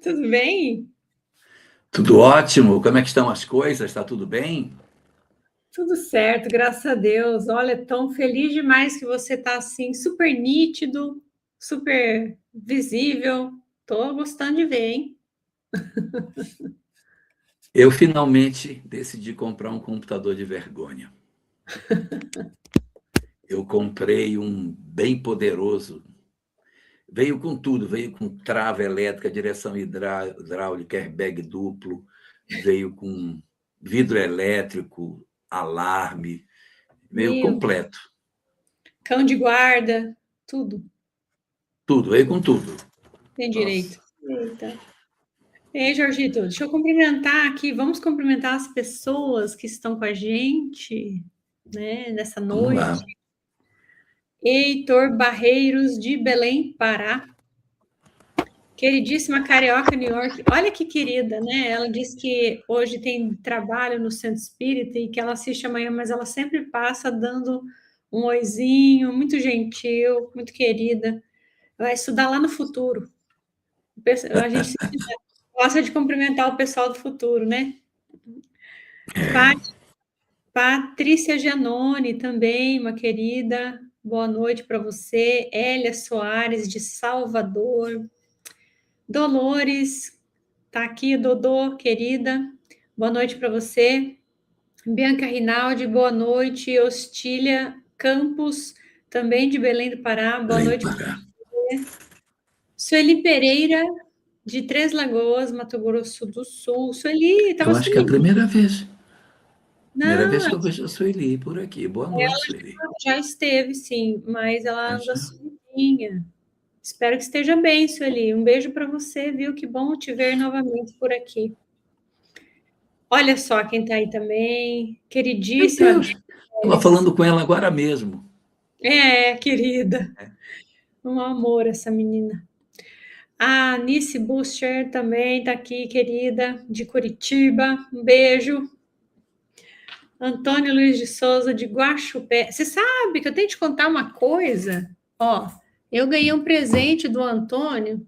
Tudo bem? Tudo ótimo. Como é que estão as coisas? Está tudo bem? Tudo certo, graças a Deus. Olha, tão feliz demais que você está assim, super nítido, super visível. Tô gostando de ver, hein? Eu finalmente decidi comprar um computador de vergonha. Eu comprei um bem poderoso. Veio com tudo, veio com trava elétrica, direção hidráulica, airbag duplo, veio com vidro elétrico, alarme, veio Meu, completo. cão de guarda, tudo Tudo, veio com tudo. tem Nossa. direito. Eita. Ei, Jorgito, deixa eu cumprimentar aqui. Vamos cumprimentar as pessoas que estão com a gente, né, nessa Vamos noite. lá. Heitor Barreiros, de Belém, Pará. Queridíssima Carioca, New York. Olha que querida, né? Ela disse que hoje tem trabalho no Centro Espírita e que ela assiste amanhã, mas ela sempre passa dando um oizinho, muito gentil, muito querida. Vai estudar lá no futuro. A gente gosta de cumprimentar o pessoal do futuro, né? Patrícia Giannone também, uma querida. Boa noite para você. Hélia Soares, de Salvador. Dolores, tá aqui, Dodô, querida. Boa noite para você. Bianca Rinaldi, boa noite. Ostília Campos, também de Belém do Pará. Boa Belém do noite para Pará. você. Sueli Pereira, de Três Lagoas, Mato Grosso do Sul. Sueli, Eu estava acho que é a sumida. primeira vez. Primeira Não, vez que eu vejo a Sueli por aqui. Boa noite, Sueli. já esteve, sim, mas ela Já, anda já. sumidinha. Espero que esteja bem, Sueli. Um beijo para você, viu? Que bom te ver novamente por aqui. Olha só quem está aí também, Meu queridíssima Deus, estava Délis. falando com ela agora mesmo. Querida, um amor essa menina. A Anice Bucher também está aqui, querida, de Curitiba. Um beijo. Antônio Luiz de Souza, de Guaxupé. Você sabe que eu tenho que te contar uma coisa? Ó, eu ganhei um presente do Antônio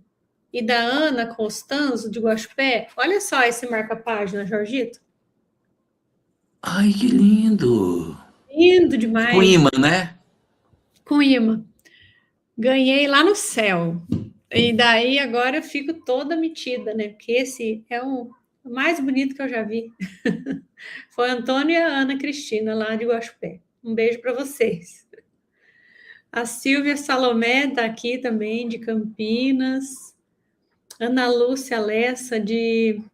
e da Ana Constanzo, de Guaxupé. Olha só esse marca-página, Jorgito. Ai, que lindo! Lindo Com demais. imã, né? Com imã. Ganhei lá no céu. E daí agora eu fico toda metida, né? Porque esse é o mais bonito que eu já vi. Foi a Antônio e a Ana Cristina, lá de Guaxupé. Um beijo para vocês. A Silvia Salomé está aqui também, de Campinas. Ana Lúcia Lessa, do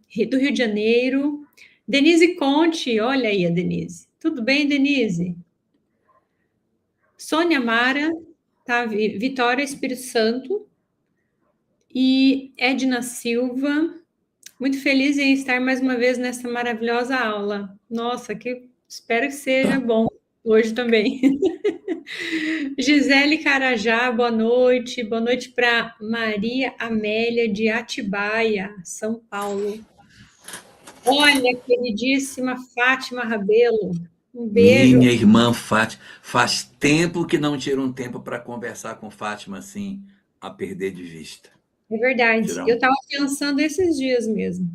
Rio de Janeiro. Denise Conte, olha aí a Denise. Tudo bem, Denise? Sônia Mara, tá? Vitória Espírito Santo. E Edna Silva, muito feliz em estar mais uma vez nessa maravilhosa aula. Nossa, que espero que seja bom hoje também. Gisele Carajá, boa noite. Boa noite para Maria Amélia de Atibaia, São Paulo. Olha, queridíssima Fátima Rabelo, um beijo. Minha irmã Fátima. Faz tempo que não tiro um tempo para conversar com Fátima assim, a perder de vista. É verdade. Tirar Eu um... estava pensando esses dias mesmo,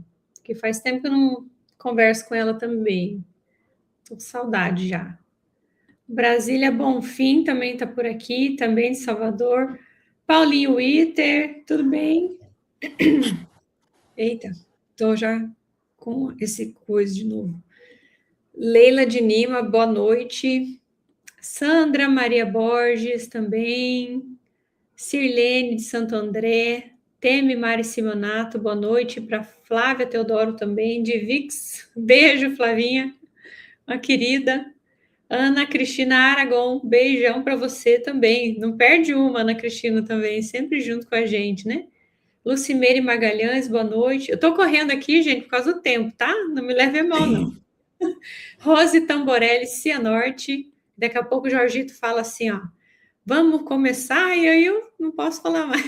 que faz tempo que eu não converso com ela também. Tô com saudade já. Brasília Bonfim também está por aqui, também de Salvador. Paulinho Witter, tudo bem? Eita, estou já com esse coisa de novo. Leila de Lima, boa noite. Sandra Maria Borges também. Sirlene de Santo André. Teme Mari Simonato, boa noite. Para Flávia Teodoro também, de Vix. Beijo, Flavinha, uma querida. Ana Cristina Aragon, beijão para você também. Não perde uma, Ana Cristina também, sempre junto com a gente, né? Lucimeire Magalhães, boa noite. Eu tô correndo aqui, gente, por causa do tempo, tá? Não me leve a mal, não. Sim. Rose Tamborelli, Cianorte. Daqui a pouco o Jorgito fala assim, ó, vamos começar, e aí eu não posso falar mais.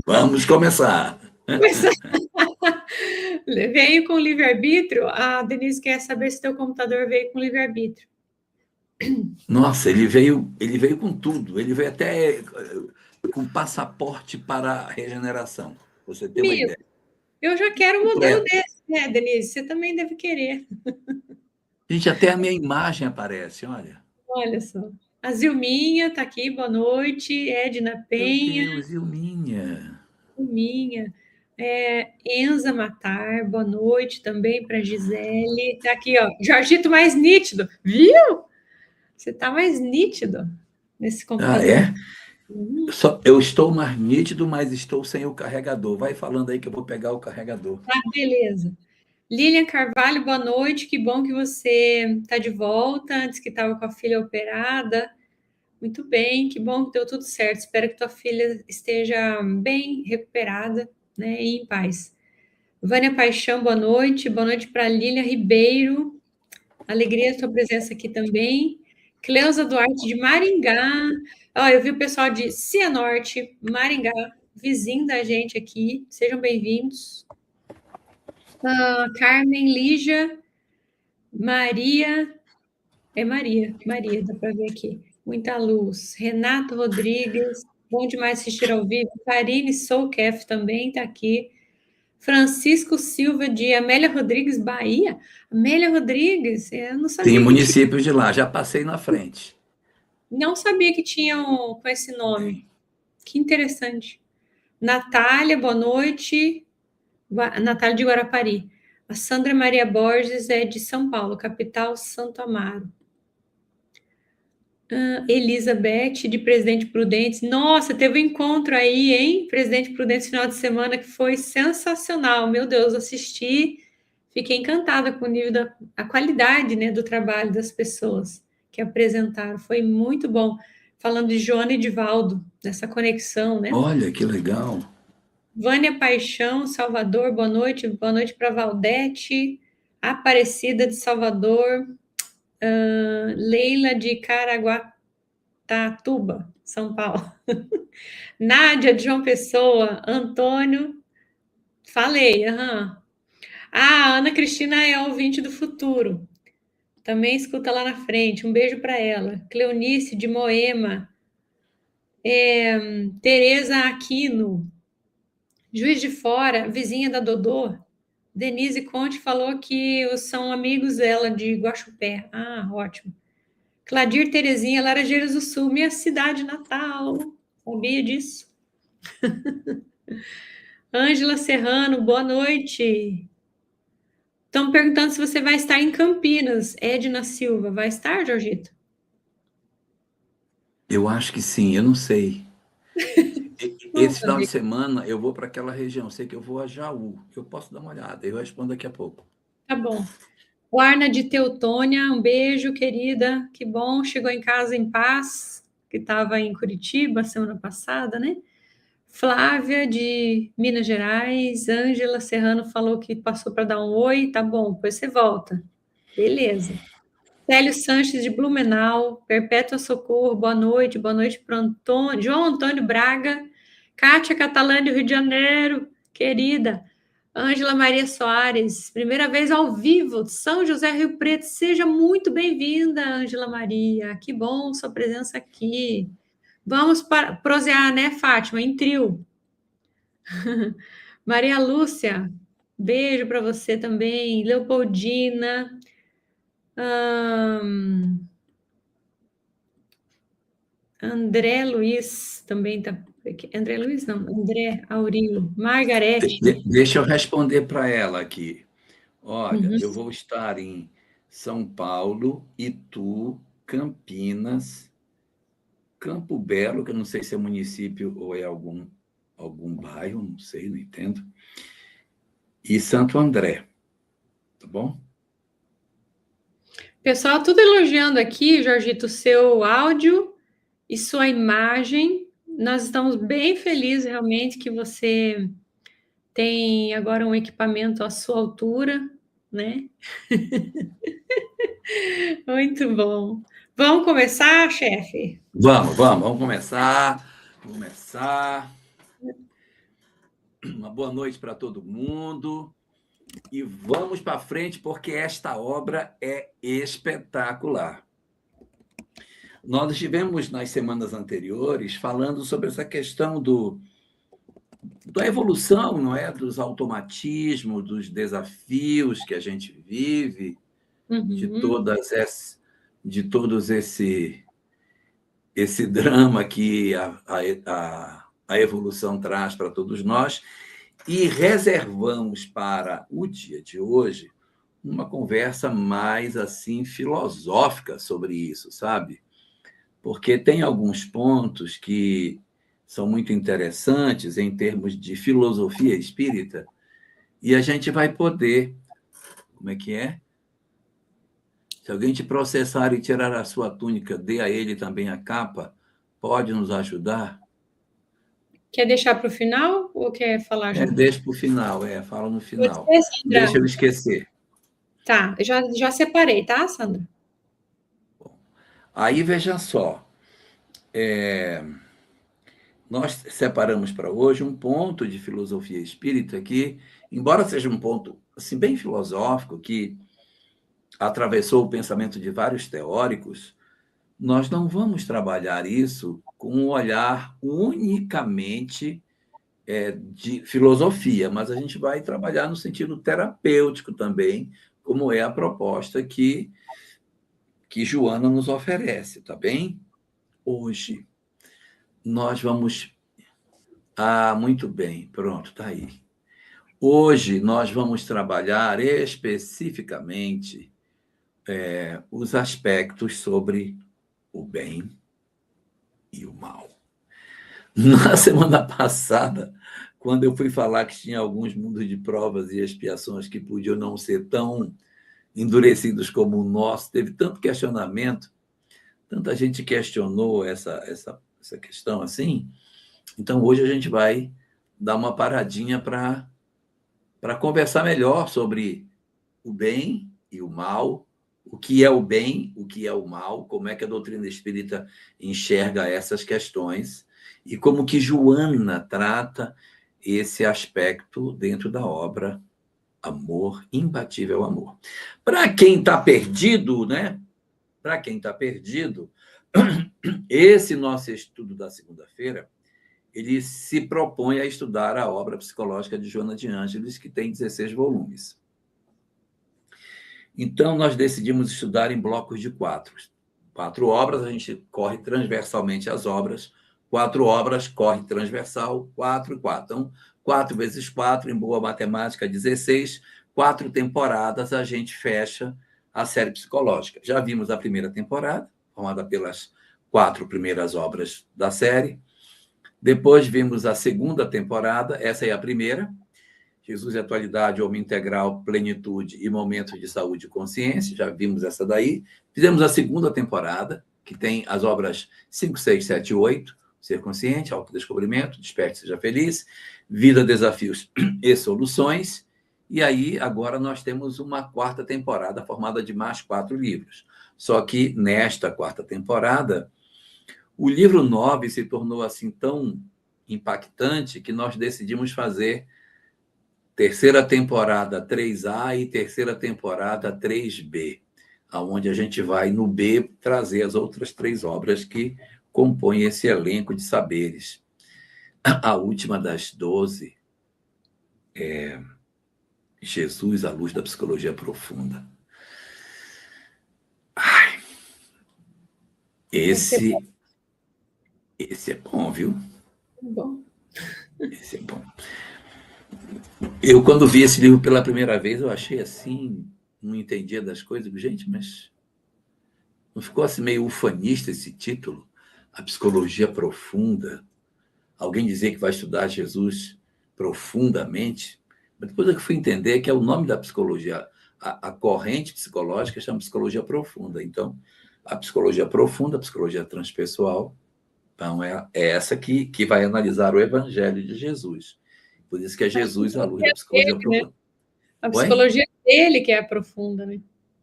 Vamos começar. Veio com livre-arbítrio? A Denise quer saber se teu computador veio com livre-arbítrio. Nossa, ele veio com tudo. Ele veio até com passaporte para a regeneração. Você tem uma Meu, ideia. eu já quero um modelo Completo. desse, né, Denise? Você também deve querer. Gente, até a minha imagem aparece, olha. Olha só. A Zilminha está aqui, boa noite. Edna Meu Penha, Deus, Ilminha. Zilminha. Enza Matar, boa noite também para Gisele. Está aqui, ó. Jorgito mais nítido, viu? Você está mais nítido nesse Ah, computador. é? Eu estou mais nítido, mas estou sem o carregador. Vai falando aí que eu vou pegar o carregador. Ah, beleza. Lilian Carvalho, boa noite. Que bom que você está de volta, antes que estava com a filha operada. Muito bem, que bom que deu tudo certo. Espero que tua filha esteja bem recuperada, né, e em paz. Vânia Paixão, boa noite. Boa noite para Lília Ribeiro. Alegria a tua presença aqui também. Cleusa Duarte de Maringá. Ó, eu vi o pessoal de Cianorte, Maringá, vizinho da gente aqui. Sejam bem-vindos. Carmen Lígia, Maria. Maria, dá para ver aqui. Muita luz. Renato Rodrigues, bom demais assistir ao vivo. Karine Soukef também está aqui. Francisco Silva de Amélia Rodrigues, Bahia. Amélia Rodrigues, eu não Tem sabia que tinha, municípios de lá, já passei na frente. não sabia que tinham com esse nome. Tem. Que interessante. Natália, boa noite. Natália de Guarapari. A Sandra Maria Borges é de São Paulo, capital Santo Amaro. Elizabeth, de Presidente Prudentes. Nossa, teve um encontro aí, hein? Presidente Prudentes, final de semana, que foi sensacional. Meu Deus, assisti, fiquei encantada com o nível a qualidade, né, do trabalho das pessoas que apresentaram. Foi muito bom. Falando de Joana e Divaldo, nessa conexão, né? Olha, que legal. Vânia Paixão, Salvador, boa noite. Boa noite para Valdete. Aparecida de Salvador. Leila de Caraguatatuba, São Paulo. Nádia de João Pessoa, Antônio, falei, aham. A Ana Cristina é ouvinte do futuro, também escuta lá na frente, um beijo para ela. Cleonice de Moema, Tereza Aquino, Juiz de Fora, vizinha da Dodô. Denise Conte falou que são amigos dela de Guaxupé. Ah, ótimo. Cladir Terezinha, Laranjeiras do Sul, minha cidade natal. Sabia disso? Ângela Serrano, boa noite. Estão perguntando se você vai estar em Campinas. Edna Silva, vai estar, Jorgito? Eu acho que sim, eu não sei. Esse Nossa, final de amiga. semana eu vou para aquela região, sei que eu vou a Jaú. Eu posso dar uma olhada, eu respondo daqui a pouco. Tá bom. Guarna de Teutônia, um beijo, querida. Que bom, chegou em casa em paz, que estava em Curitiba semana passada, né? Flávia de Minas Gerais, Ângela Serrano falou que passou para dar um oi, tá bom, depois você volta. Beleza. Célio Sanches de Blumenau, Perpétua Socorro, boa noite para Antônio, João Antônio Braga, Kátia Catalani, Rio de Janeiro, querida, Ângela Maria Soares, primeira vez ao vivo, São José Rio Preto, seja muito bem-vinda, Ângela Maria, que bom sua presença aqui. Vamos prosear, né, Fátima, em trio. Maria Lúcia, beijo para você também, Leopoldina, André Luiz também está. André Luiz, não, André Aurilo, Margarete. Deixa eu responder para ela aqui. Olha, Uhum. eu vou estar em São Paulo, Itu, Campinas, Campo Belo, que eu não sei se é município ou é algum bairro, não sei, não entendo, e Santo André, tá bom? Pessoal, tudo elogiando aqui, Jorgito, seu áudio e sua imagem. Nós estamos bem felizes realmente que você tem agora um equipamento à sua altura, né? Muito bom. Vamos começar, chefe? Vamos começar. Vamos começar. Uma boa noite para todo mundo. E vamos para frente, porque esta obra é espetacular. Nós estivemos nas semanas anteriores falando sobre essa questão da evolução, não é? Dos automatismos, dos desafios que a gente vive, de todos esse drama que a evolução traz para todos nós, e reservamos para o dia de hoje uma conversa mais assim filosófica sobre isso, sabe? Porque tem alguns pontos que são muito interessantes em termos de filosofia espírita, e a gente vai poder, como é que é? Se alguém te processar e tirar a sua túnica, dê a ele também a capa, pode nos ajudar? Quer deixar para o final ou quer falar já? Deixa para o final, fala no final. Você, Sandra? Deixa eu esquecer. Tá, já separei, tá, Sandra? Bom, aí, veja só, nós separamos para hoje um ponto de filosofia espírita que, embora seja um ponto assim, bem filosófico, que atravessou o pensamento de vários teóricos, nós não vamos trabalhar isso com um olhar unicamente de filosofia, mas a gente vai trabalhar no sentido terapêutico também, como é a proposta que Joana nos oferece, tá bem? Hoje, nós vamos... muito bem, pronto, tá aí. Hoje, nós vamos trabalhar especificamente os aspectos sobre o bem e o mal. Na semana passada, quando eu fui falar que tinha alguns mundos de provas e expiações que podiam não ser tão endurecidos como o nosso, teve tanto questionamento, tanta gente questionou essa questão assim. Então, hoje a gente vai dar uma paradinha para conversar melhor sobre o bem e o mal, o que é o bem, o que é o mal, como é que a doutrina espírita enxerga essas questões e como que Joana trata esse aspecto dentro da obra Amor, Imbatível Amor. Para quem está perdido, né? Para quem está perdido, esse nosso estudo da segunda-feira, ele se propõe a estudar a obra psicológica de Joana de Ângeles, que tem 16 volumes. Então, nós decidimos estudar em blocos de 4. 4 obras, a gente corre transversalmente as obras. 4 obras, corre transversal, 4 e 4. Então, 4 vezes 4, em boa matemática, 16. 4 temporadas, a gente fecha a série psicológica. Já vimos a primeira temporada, formada pelas 4 primeiras obras da série. Depois vimos a segunda temporada, essa é a primeira, Jesus e Atualidade, Homem Integral, Plenitude e Momentos de Saúde e Consciência, já vimos essa daí. Fizemos a segunda temporada, que tem as obras 5, 6, 7 e 8, Ser Consciente, Autodescobrimento, Desperte, Seja Feliz, Vida, Desafios e Soluções. E aí, agora nós temos uma 4ª temporada, formada de mais 4 livros. Só que, nesta 4ª temporada, o livro 9 se tornou assim tão impactante que nós decidimos fazer 3ª temporada 3A e 3ª temporada 3B, onde a gente vai, no B, trazer as outras 3 obras que compõem esse elenco de saberes. A última das 12 é Jesus, a Luz da Psicologia Profunda. Ai, esse é bom, viu? Bom. Esse é bom. Eu, quando vi esse livro pela primeira vez, eu achei assim, não entendia das coisas. Gente, mas não ficou assim meio ufanista esse título? A Psicologia Profunda. Alguém dizer que vai estudar Jesus profundamente. Mas depois eu fui entender que é o nome da psicologia. A corrente psicológica chama Psicologia Profunda. Então, a Psicologia Profunda, a Psicologia Transpessoal, então é essa que vai analisar o Evangelho de Jesus. Por isso que é Jesus a luz da psicologia profunda. A psicologia dele que é profunda, né?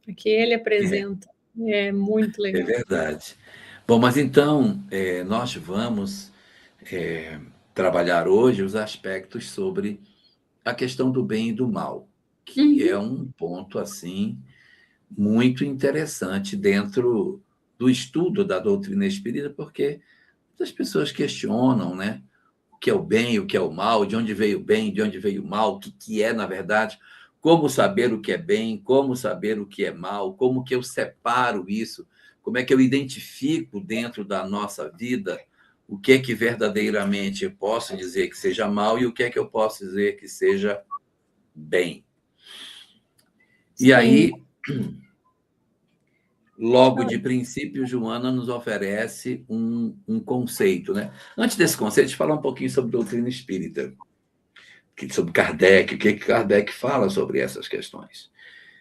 A que ele apresenta. É muito É legal. verdade. Bom, mas então, nós vamos trabalhar hoje os aspectos sobre a questão do bem e do mal, que é Uhum. um ponto, assim, muito interessante dentro do estudo da doutrina espírita, porque muitas pessoas questionam, né? O que é o bem, o que é o mal, de onde veio o bem, de onde veio o mal, o que é, na verdade, como saber o que é bem, como saber o que é mal, como que eu separo isso, como é que eu identifico dentro da nossa vida o que é que verdadeiramente eu posso dizer que seja mal e o que é que eu posso dizer que seja bem. E Sim. aí, logo de princípio, Joana nos oferece um conceito, né? Antes desse conceito, deixa eu falar um pouquinho sobre doutrina espírita, sobre Kardec, o que Kardec fala sobre essas questões.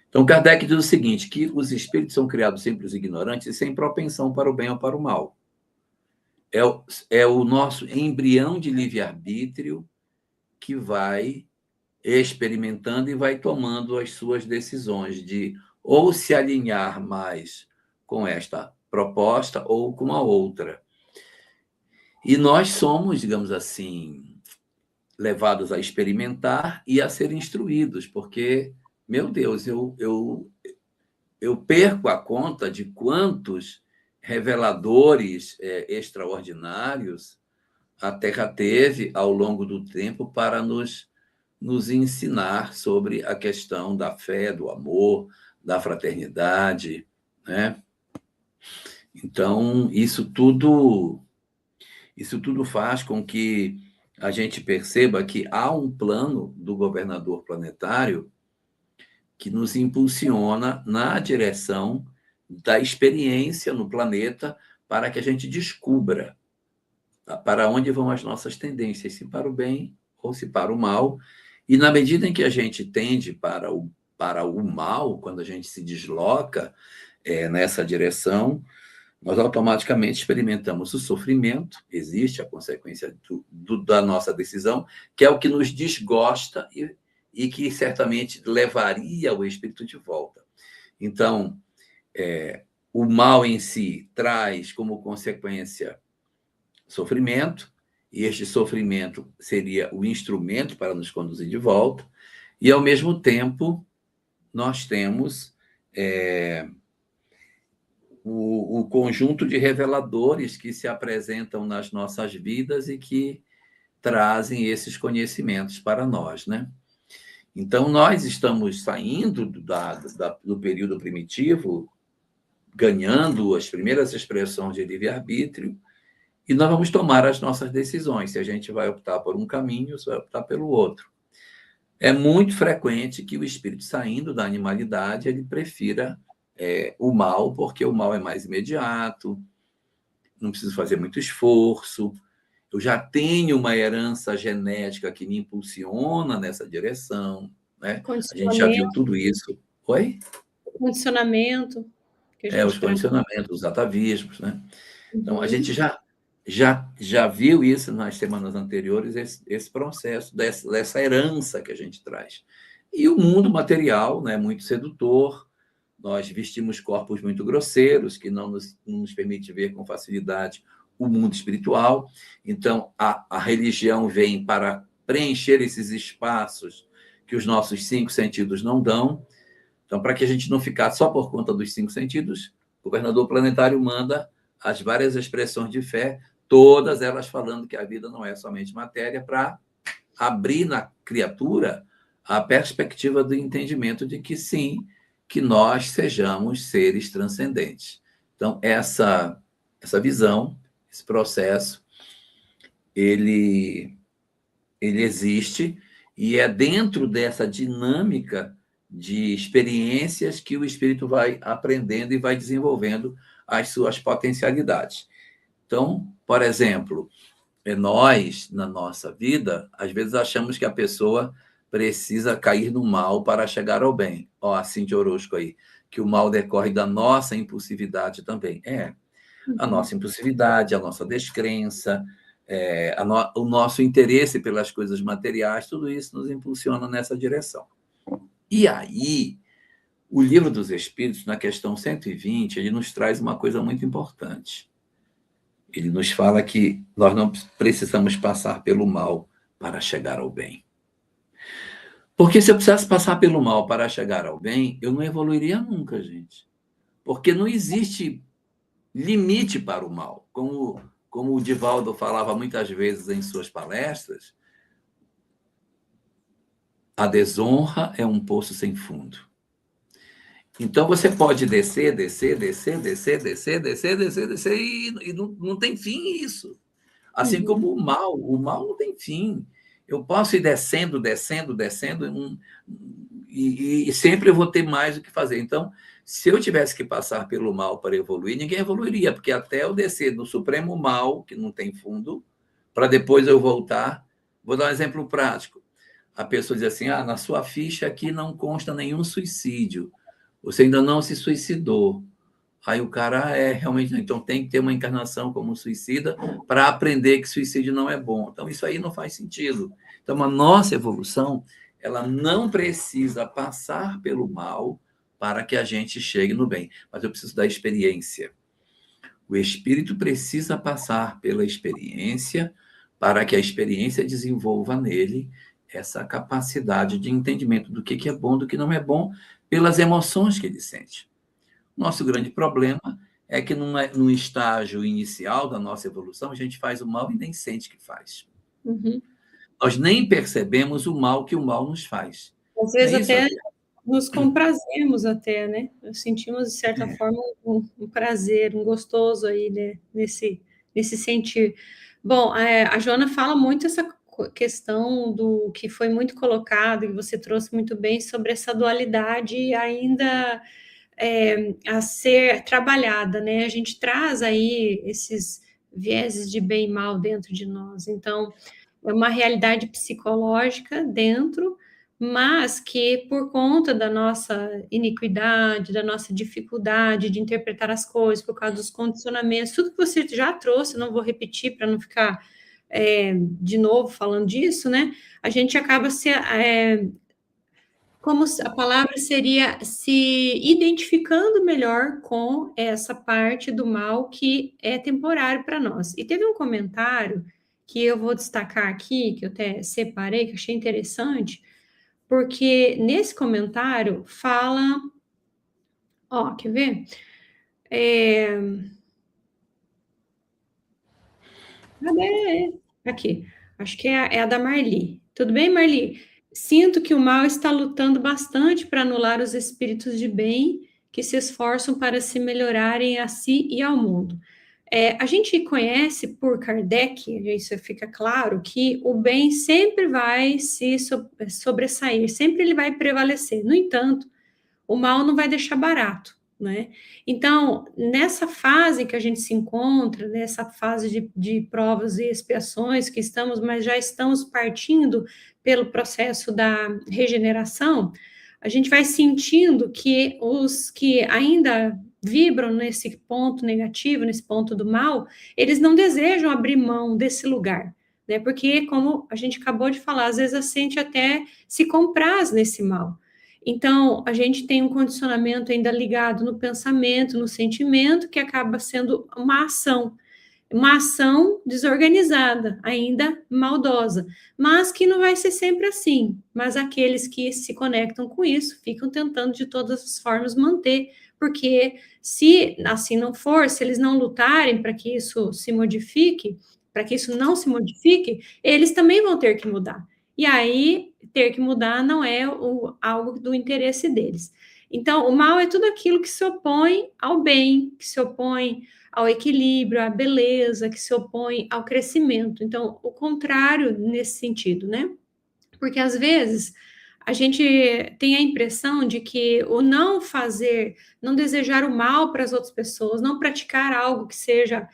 Então, Kardec diz o seguinte, que os espíritos são criados simples e ignorantes e sem propensão para o bem ou para o mal. É o nosso embrião de livre-arbítrio que vai experimentando e vai tomando as suas decisões de ou se alinhar mais com esta proposta ou com a outra. E nós somos, digamos assim, levados a experimentar e a ser instruídos, porque, meu Deus, eu perco a conta de quantos reveladores extraordinários a Terra teve ao longo do tempo para nos ensinar sobre a questão da fé, do amor, da fraternidade, né? Então, isso tudo faz com que a gente perceba que há um plano do governador planetário que nos impulsiona na direção da experiência no planeta para que a gente descubra para onde vão as nossas tendências, se para o bem ou se para o mal. E na medida em que a gente tende para o mal, quando a gente se desloca nessa direção, nós automaticamente experimentamos o sofrimento, existe a consequência da nossa decisão, que é o que nos desgosta e que certamente levaria o espírito de volta. Então, o mal em si traz como consequência sofrimento, e este sofrimento seria o instrumento para nos conduzir de volta, e, ao mesmo tempo, nós temos o conjunto de reveladores que se apresentam nas nossas vidas e que trazem esses conhecimentos para nós, né? Então, nós estamos saindo do período primitivo, ganhando as primeiras expressões de livre-arbítrio, e nós vamos tomar as nossas decisões, se a gente vai optar por um caminho, se vai optar pelo outro. É muito frequente que o espírito, saindo da animalidade, ele prefira o mal, porque o mal é mais imediato, não preciso fazer muito esforço, eu já tenho uma herança genética que me impulsiona nessa direção, né? A gente já viu tudo isso. Oi? Condicionamento que a Os gente traz. condicionamentos, os atavismos, né? Então, a Uhum. gente já viu isso nas semanas anteriores, esse processo dessa herança que a gente traz. E o mundo material, né, muito sedutor, nós vestimos corpos muito grosseiros, que não nos permite ver com facilidade o mundo espiritual. Então, a religião vem para preencher esses espaços que os nossos 5 sentidos não dão. Então, para que a gente não ficasse só por conta dos 5 sentidos, o governador planetário manda as várias expressões de fé, todas elas falando que a vida não é somente matéria, para abrir na criatura a perspectiva do entendimento de que sim, que nós sejamos seres transcendentes. Então, essa visão, esse processo, ele existe e é dentro dessa dinâmica de experiências que o espírito vai aprendendo e vai desenvolvendo as suas potencialidades. Então, por exemplo, nós, na nossa vida, às vezes achamos que a pessoa precisa cair no mal para chegar ao bem. Ó, a Cintia Orozco aí, que o mal decorre da nossa impulsividade também. A nossa impulsividade, a nossa descrença, o nosso interesse pelas coisas materiais, tudo isso nos impulsiona nessa direção. E aí, o Livro dos Espíritos, na questão 120, ele nos traz uma coisa muito importante. Ele nos fala que nós não precisamos passar pelo mal para chegar ao bem. Porque se eu precisasse passar pelo mal para chegar ao bem, eu não evoluiria nunca, gente. Porque não existe limite para o mal. Como o Divaldo falava muitas vezes em suas palestras, a desonra é um poço sem fundo. Então você pode descer, descer, descer, descer, descer, descer, descer, descer, e não tem fim isso. Assim como o mal não tem fim. Eu posso ir descendo, descendo, descendo, e sempre eu vou ter mais o que fazer. Então, se eu tivesse que passar pelo mal para evoluir, ninguém evoluiria, porque até eu descer do supremo mal, que não tem fundo, para depois eu voltar. Vou dar um exemplo prático. A pessoa diz assim: na sua ficha aqui não consta nenhum suicídio. Você ainda não se suicidou. Aí o cara realmente, então tem que ter uma encarnação como suicida para aprender que suicídio não é bom. Então isso aí não faz sentido. Então a nossa evolução, ela não precisa passar pelo mal para que a gente chegue no bem. Mas eu preciso da experiência. O espírito precisa passar pela experiência para que a experiência desenvolva nele essa capacidade de entendimento do que é bom, do que não é bom, pelas emoções que ele sente. Nosso grande problema é que num estágio inicial da nossa evolução, a gente faz o mal e nem sente que faz. Nós nem percebemos o mal que o mal nos faz. Às vezes até nos comprazemos até, né? Sentimos, de certa forma, um prazer, um gostoso aí, né? Nesse sentir. Bom, a Joana fala muito essa questão do que foi muito colocado, e você trouxe muito bem, sobre essa dualidade ainda a ser trabalhada, né? A gente traz aí esses vieses de bem e mal dentro de nós. Então, é uma realidade psicológica dentro, mas que, por conta da nossa iniquidade, da nossa dificuldade de interpretar as coisas, por causa dos condicionamentos, tudo que você já trouxe, não vou repetir para não ficar de novo falando disso, né? A gente acaba como a palavra seria, se identificando melhor com essa parte do mal que é temporário para nós. E teve um comentário que eu vou destacar aqui, que eu até separei, que achei interessante, porque nesse comentário fala, quer ver? Cadê? Aqui, acho que é a da Marli. Tudo bem, Marli? Sinto que o mal está lutando bastante para anular os espíritos de bem que se esforçam para se melhorarem a si e ao mundo. A gente conhece por Kardec, isso fica claro, que o bem sempre vai se sobressair, sempre ele vai prevalecer. No entanto, o mal não vai deixar barato, né? Então, nessa fase que a gente se encontra, nessa fase de provas e expiações que estamos, mas já estamos partindo pelo processo da regeneração, a gente vai sentindo que os que ainda vibram nesse ponto negativo, nesse ponto do mal, eles não desejam abrir mão desse lugar, né? Porque, como a gente acabou de falar, às vezes a gente até se compraz nesse mal. Então, a gente tem um condicionamento ainda ligado no pensamento, no sentimento, que acaba sendo uma ação desorganizada, ainda maldosa, mas que não vai ser sempre assim. Mas aqueles que se conectam com isso ficam tentando de todas as formas manter, porque se assim não for, se eles não lutarem para que isso se modifique, para que isso não se modifique, eles também vão ter que mudar. E aí, ter que mudar não é algo do interesse deles. Então, o mal é tudo aquilo que se opõe ao bem, que se opõe ao equilíbrio, à beleza, que se opõe ao crescimento. Então, o contrário nesse sentido, né? Porque às vezes a gente tem a impressão de que o não fazer, não desejar o mal para as outras pessoas, não praticar algo que seja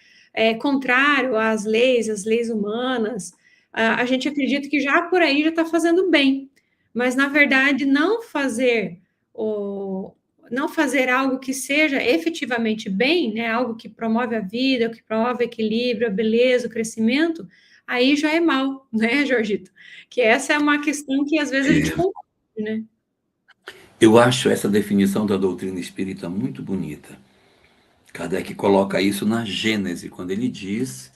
contrário às leis humanas, a gente acredita que já por aí já está fazendo bem, mas na verdade não fazer algo que seja efetivamente bem, né, algo que promove a vida, que promove o equilíbrio, a beleza, o crescimento, aí já é mal, né, Jorgito? Que essa é uma questão que às vezes a gente confunde, né? Eu acho essa definição da doutrina espírita muito bonita. Kardec coloca isso na Gênese, quando ele diz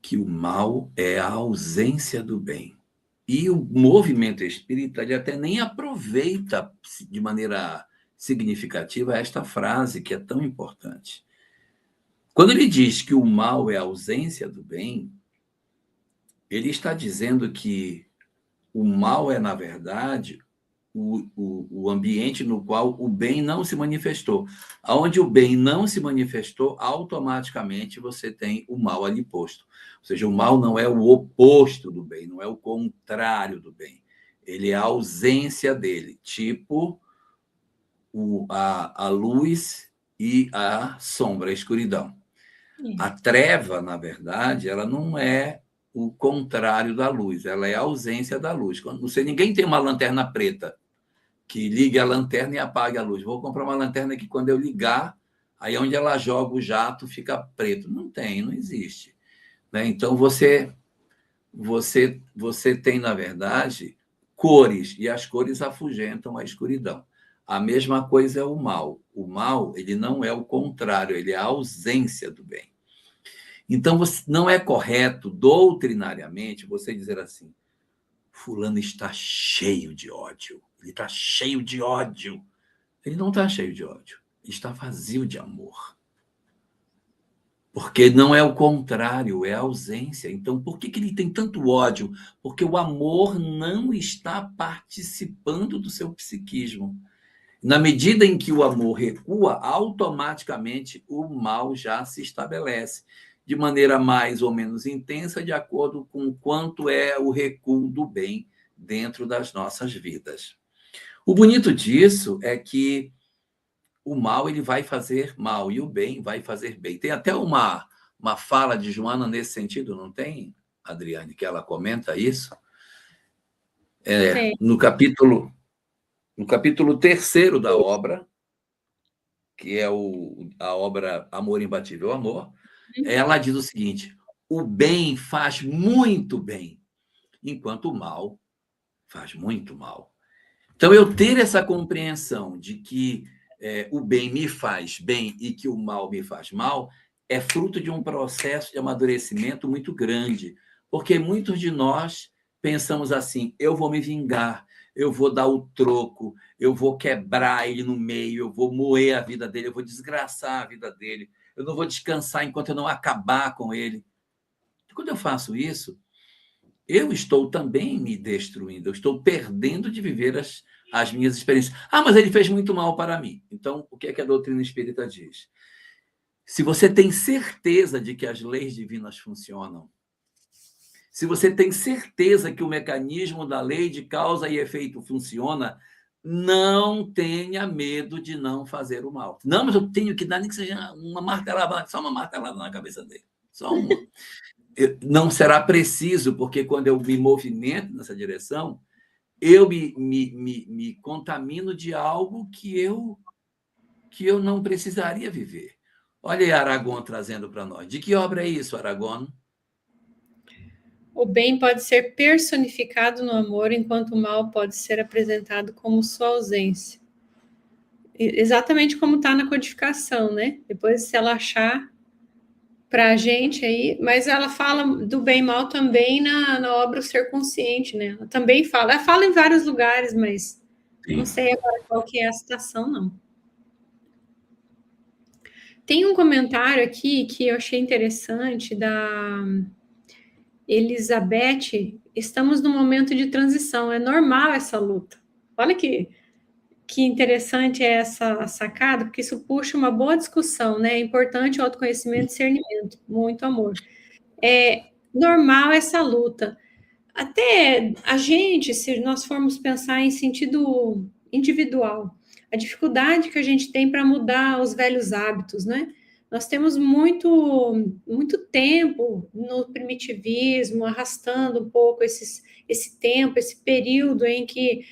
que o mal é a ausência do bem. E o movimento espírita ele até nem aproveita de maneira significativa esta frase, que é tão importante. Quando ele diz que o mal é a ausência do bem, ele está dizendo que o mal é, na verdade, o ambiente no qual o bem não se manifestou. Onde o bem não se manifestou, automaticamente você tem o mal ali posto. Ou seja, o mal não é o oposto do bem, não é o contrário do bem. Ele é a ausência dele, tipo a luz e a sombra, a escuridão. A treva, na verdade, ela não é o contrário da luz, ela é a ausência da luz. Quando ninguém tem uma lanterna preta que ligue a lanterna e apague a luz. Vou comprar uma lanterna que quando eu ligar, aí onde ela joga o jato fica preto. Não tem, não existe. Né? Então você tem, na verdade, cores, e as cores afugentam a escuridão. A mesma coisa é o mal. O mal, ele não é o contrário, ele é a ausência do bem. Então, não é correto, doutrinariamente, você dizer assim, fulano está cheio de ódio. Ele está cheio de ódio. Ele não está cheio de ódio. Ele está vazio de amor. Porque não é o contrário, é a ausência. Então, por que ele tem tanto ódio? Porque o amor não está participando do seu psiquismo. Na medida em que o amor recua, automaticamente o mal já se estabelece, de maneira mais ou menos intensa, de acordo com quanto é o recuo do bem dentro das nossas vidas. O bonito disso é que o mal ele vai fazer mal e o bem vai fazer bem. Tem até uma fala de Joana nesse sentido, não tem, Adriane, que ela comenta isso? No capítulo 3º da obra, que é a obra Amor Imbatível Amor, ela diz o seguinte: o bem faz muito bem, enquanto o mal faz muito mal. Então, eu ter essa compreensão de que o bem me faz bem e que o mal me faz mal é fruto de um processo de amadurecimento muito grande, porque muitos de nós pensamos assim: eu vou me vingar, eu vou dar o troco, eu vou quebrar ele no meio, eu vou moer a vida dele, eu vou desgraçar a vida dele, eu não vou descansar enquanto eu não acabar com ele. E quando eu faço isso, eu estou também me destruindo, eu estou perdendo de viver as minhas experiências. Ah, mas ele fez muito mal para mim. Então, o que é que a doutrina espírita diz? Se você tem certeza de que as leis divinas funcionam, se você tem certeza que o mecanismo da lei de causa e efeito funciona, não tenha medo de não fazer o mal. Não, mas eu tenho que dar nem que seja uma martelada, só uma martelada na cabeça dele. Só uma. Não será preciso, porque quando eu me movimento nessa direção, eu me contamino de algo que eu não precisaria viver. Olha aí Aragão trazendo para nós. De que obra é isso, Aragão? O bem pode ser personificado no amor, enquanto o mal pode ser apresentado como sua ausência. Exatamente como está na codificação, né? Depois, se ela achar para a gente aí, mas ela fala do bem e mal também na obra O Ser Consciente, né? Ela também fala. Ela fala em vários lugares, mas Sim. não sei agora qual que é a citação, não. Tem um comentário aqui que eu achei interessante da Elizabeth. Estamos num momento de transição, é normal essa luta. Olha que interessante é essa sacada, porque isso puxa uma boa discussão, né? É importante o autoconhecimento e discernimento, muito amor. É normal essa luta. Até a gente, se nós formos pensar em sentido individual, a dificuldade que a gente tem para mudar os velhos hábitos, né? Nós temos muito tempo no primitivismo, arrastando um pouco esse tempo, esse período em que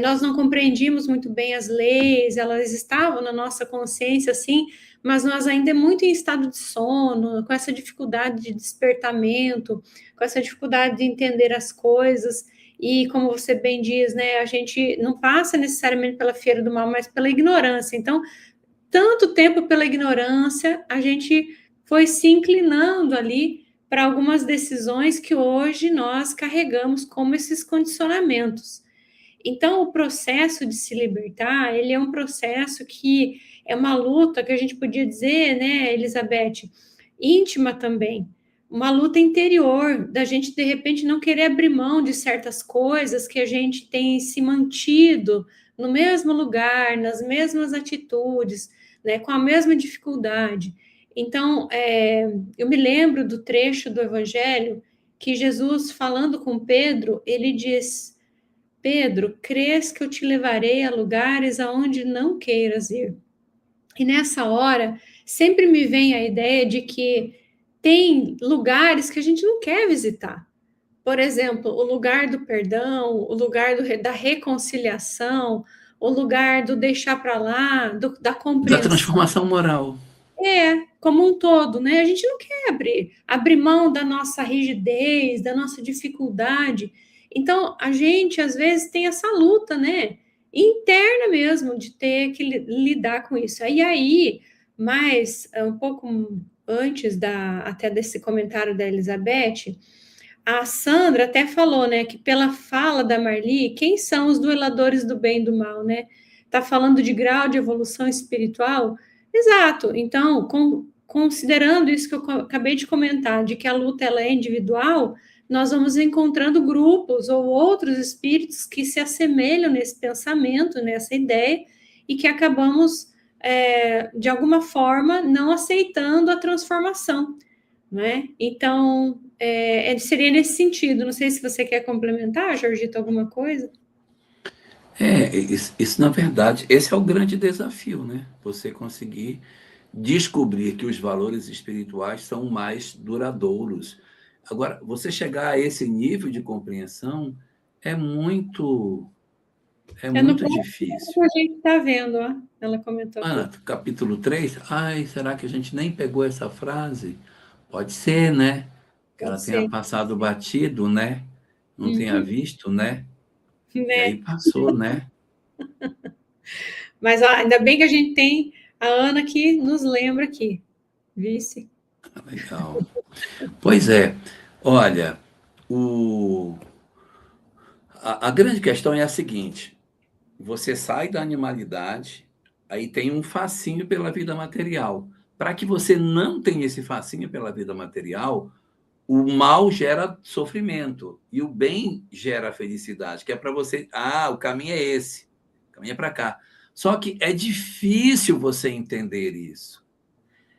nós não compreendíamos muito bem as leis, elas estavam na nossa consciência, assim, mas nós ainda é muito em estado de sono, com essa dificuldade de despertamento, com essa dificuldade de entender as coisas. e como você bem diz, né, a gente não passa necessariamente pela feira do mal, mas pela ignorância. Então, tanto tempo pela ignorância, a gente foi se inclinando ali para algumas decisões que hoje nós carregamos como esses condicionamentos. Então, o processo de se libertar, ele é um processo que é uma luta que a gente podia dizer, né, Elizabeth, íntima também, uma luta interior, da gente, de repente, não querer abrir mão de certas coisas que a gente tem se mantido no mesmo lugar, nas mesmas atitudes, né, com a mesma dificuldade. Então, eu me lembro do trecho do Evangelho que Jesus, falando com Pedro, ele diz: Pedro, crês que eu te levarei a lugares aonde não queiras ir? E nessa hora, sempre me vem a ideia de que tem lugares que a gente não quer visitar. Por exemplo, o lugar do perdão, o lugar da reconciliação, o lugar do deixar para lá, da Da compreensão. transformação moral. Como um todo, né? A gente não quer abrir mão da nossa rigidez, da nossa dificuldade. Então, a gente, às vezes, tem essa luta, né? Interna mesmo, de ter que lidar com isso. E aí, mas um pouco antes até desse comentário da Elizabeth, a Sandra até falou, né, que pela fala da Marli, quem são os dueladores do bem e do mal, né? Tá falando de grau de evolução espiritual? Exato. Então, considerando isso que eu acabei de comentar, de que a luta ela é individual, nós vamos encontrando grupos ou outros espíritos que se assemelham nesse pensamento, nessa ideia, e que acabamos, de alguma forma, não aceitando a transformação, né? Então, seria nesse sentido. Não sei se você quer complementar, Jorgito, alguma coisa. Isso, na verdade, esse é o grande desafio, né? Você conseguir descobrir que os valores espirituais são mais duradouros. Agora, você chegar a esse nível de compreensão é muito, é É no muito próximo difícil. que a gente está vendo, ó. Ela comentou aqui. Ah, capítulo 3. Ai, será que a gente nem pegou essa frase? Pode ser, né? Que ela Pode tenha ser. passado batido, né? Não tenha Uhum, visto, né? E aí né? passou, né? Mas ó, ainda bem que a gente tem a Ana que nos lembra aqui, vice. Legal. Pois é. Olha, o... a grande questão é a seguinte: você sai da animalidade, aí tem um fascínio pela vida material. Para que você não tenha esse fascínio pela vida material, o mal gera sofrimento e o bem gera felicidade, que é para você. Ah, o caminho é esse, o caminho é para cá. Só que é difícil você entender isso.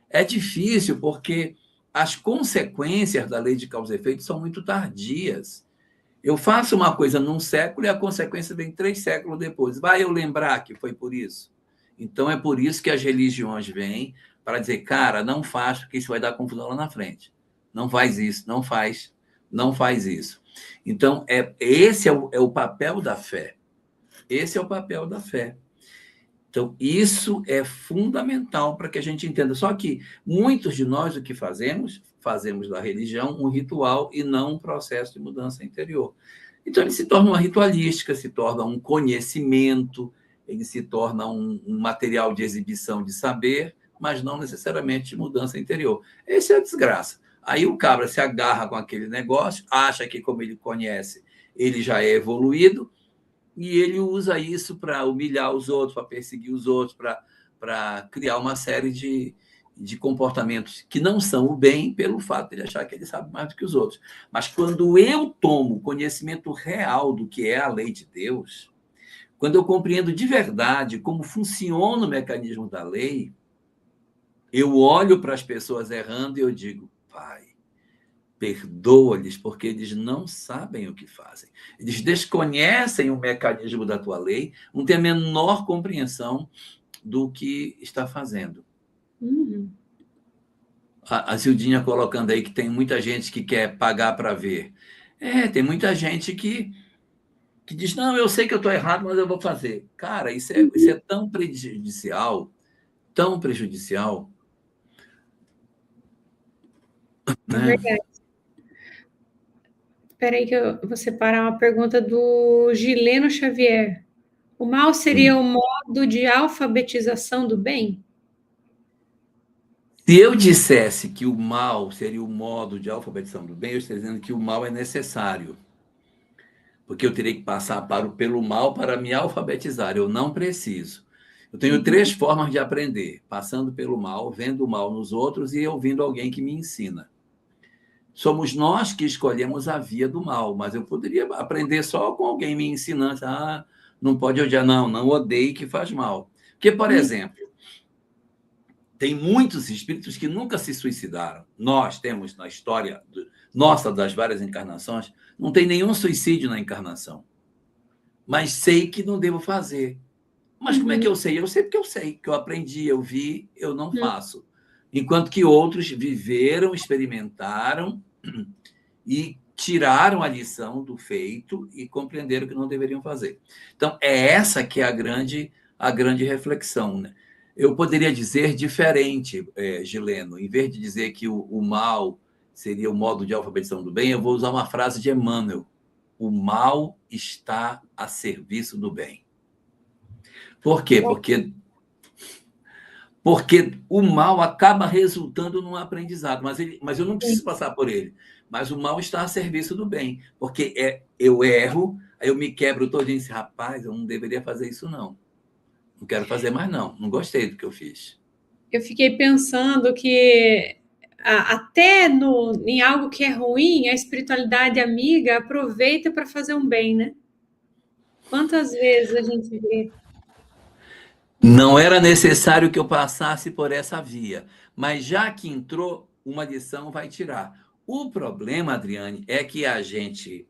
É difícil porque as consequências da lei de causa e efeito são muito tardias. Eu faço uma coisa num século e a consequência vem 3 séculos depois. Vai eu lembrar que foi por isso? Então é por isso que as religiões vêm para dizer, cara, não faz, porque isso vai dar confusão lá na frente. Não faz isso, não faz, não faz isso. Então, esse é o papel da fé. Esse é o papel da fé. Então, isso é fundamental para que a gente entenda. Só que muitos de nós o que fazemos, fazemos da religião um ritual e não um processo de mudança interior. Então, ele se torna uma ritualística, se torna um conhecimento, ele se torna um material de exibição de saber, mas não necessariamente de mudança interior. Essa é a desgraça. Aí o cabra se agarra com aquele negócio, acha que, como ele conhece, ele já é evoluído, e ele usa isso para humilhar os outros, para perseguir os outros, para criar uma série de comportamentos que não são o bem, pelo fato de ele achar que ele sabe mais do que os outros. Mas quando eu tomo conhecimento real do que é a lei de Deus, quando eu compreendo de verdade como funciona o mecanismo da lei, eu olho para as pessoas errando e eu digo, Pai, perdoa-lhes, porque eles não sabem o que fazem. Eles desconhecem o mecanismo da tua lei, não têm a menor compreensão do que está fazendo. Uhum. A Zildinha colocando aí que tem muita gente que quer pagar para ver. Tem muita gente que diz, não, eu sei que eu estou errado, mas eu vou fazer. Cara, isso é tão prejudicial, É né? verdade. Peraí que eu vou separar uma pergunta do Gileno Xavier. O mal seria Sim. o modo de alfabetização do bem? Se eu dissesse que o mal seria o modo de alfabetização do bem, eu estaria dizendo que o mal é necessário, porque eu teria que passar pelo mal para me alfabetizar. Eu não preciso. Eu tenho Uhum, 3 formas de aprender: passando pelo mal, vendo o mal nos outros e ouvindo alguém que me ensina. Somos nós que escolhemos a via do mal, mas eu poderia aprender só com alguém me ensinando. Ah, não pode odiar, não, não odeie que faz mal. Porque, por uhum, exemplo, tem muitos espíritos que nunca se suicidaram. Nós temos na história nossa, das várias encarnações, não tem nenhum suicídio na encarnação. Mas sei que não devo fazer. Mas como é que uhum, eu sei? Eu sei porque eu sei, que eu aprendi, eu vi, eu não uhum. faço. Enquanto que outros viveram, experimentaram e tiraram a lição do feito e compreenderam que não deveriam fazer. Então, é essa que é a grande reflexão. Né? Eu poderia dizer diferente, Gileno, em vez de dizer que o mal seria o modo de alfabetização do bem, eu vou usar uma frase de Emmanuel: o mal está a serviço do bem. Por quê? Porque o mal acaba resultando num aprendizado, mas eu não preciso passar por ele. Mas o mal está a serviço do bem, porque eu erro, aí eu me quebro todo e disse, rapaz, eu não deveria fazer isso, não. Não quero fazer mais, não. Não gostei do que eu fiz. Eu fiquei pensando que até em algo que é ruim, a espiritualidade amiga aproveita para fazer um bem, né? Quantas vezes a gente vê? Não era necessário que eu passasse por essa via, mas já que entrou, uma lição vai tirar. O problema, Adriane, é que a gente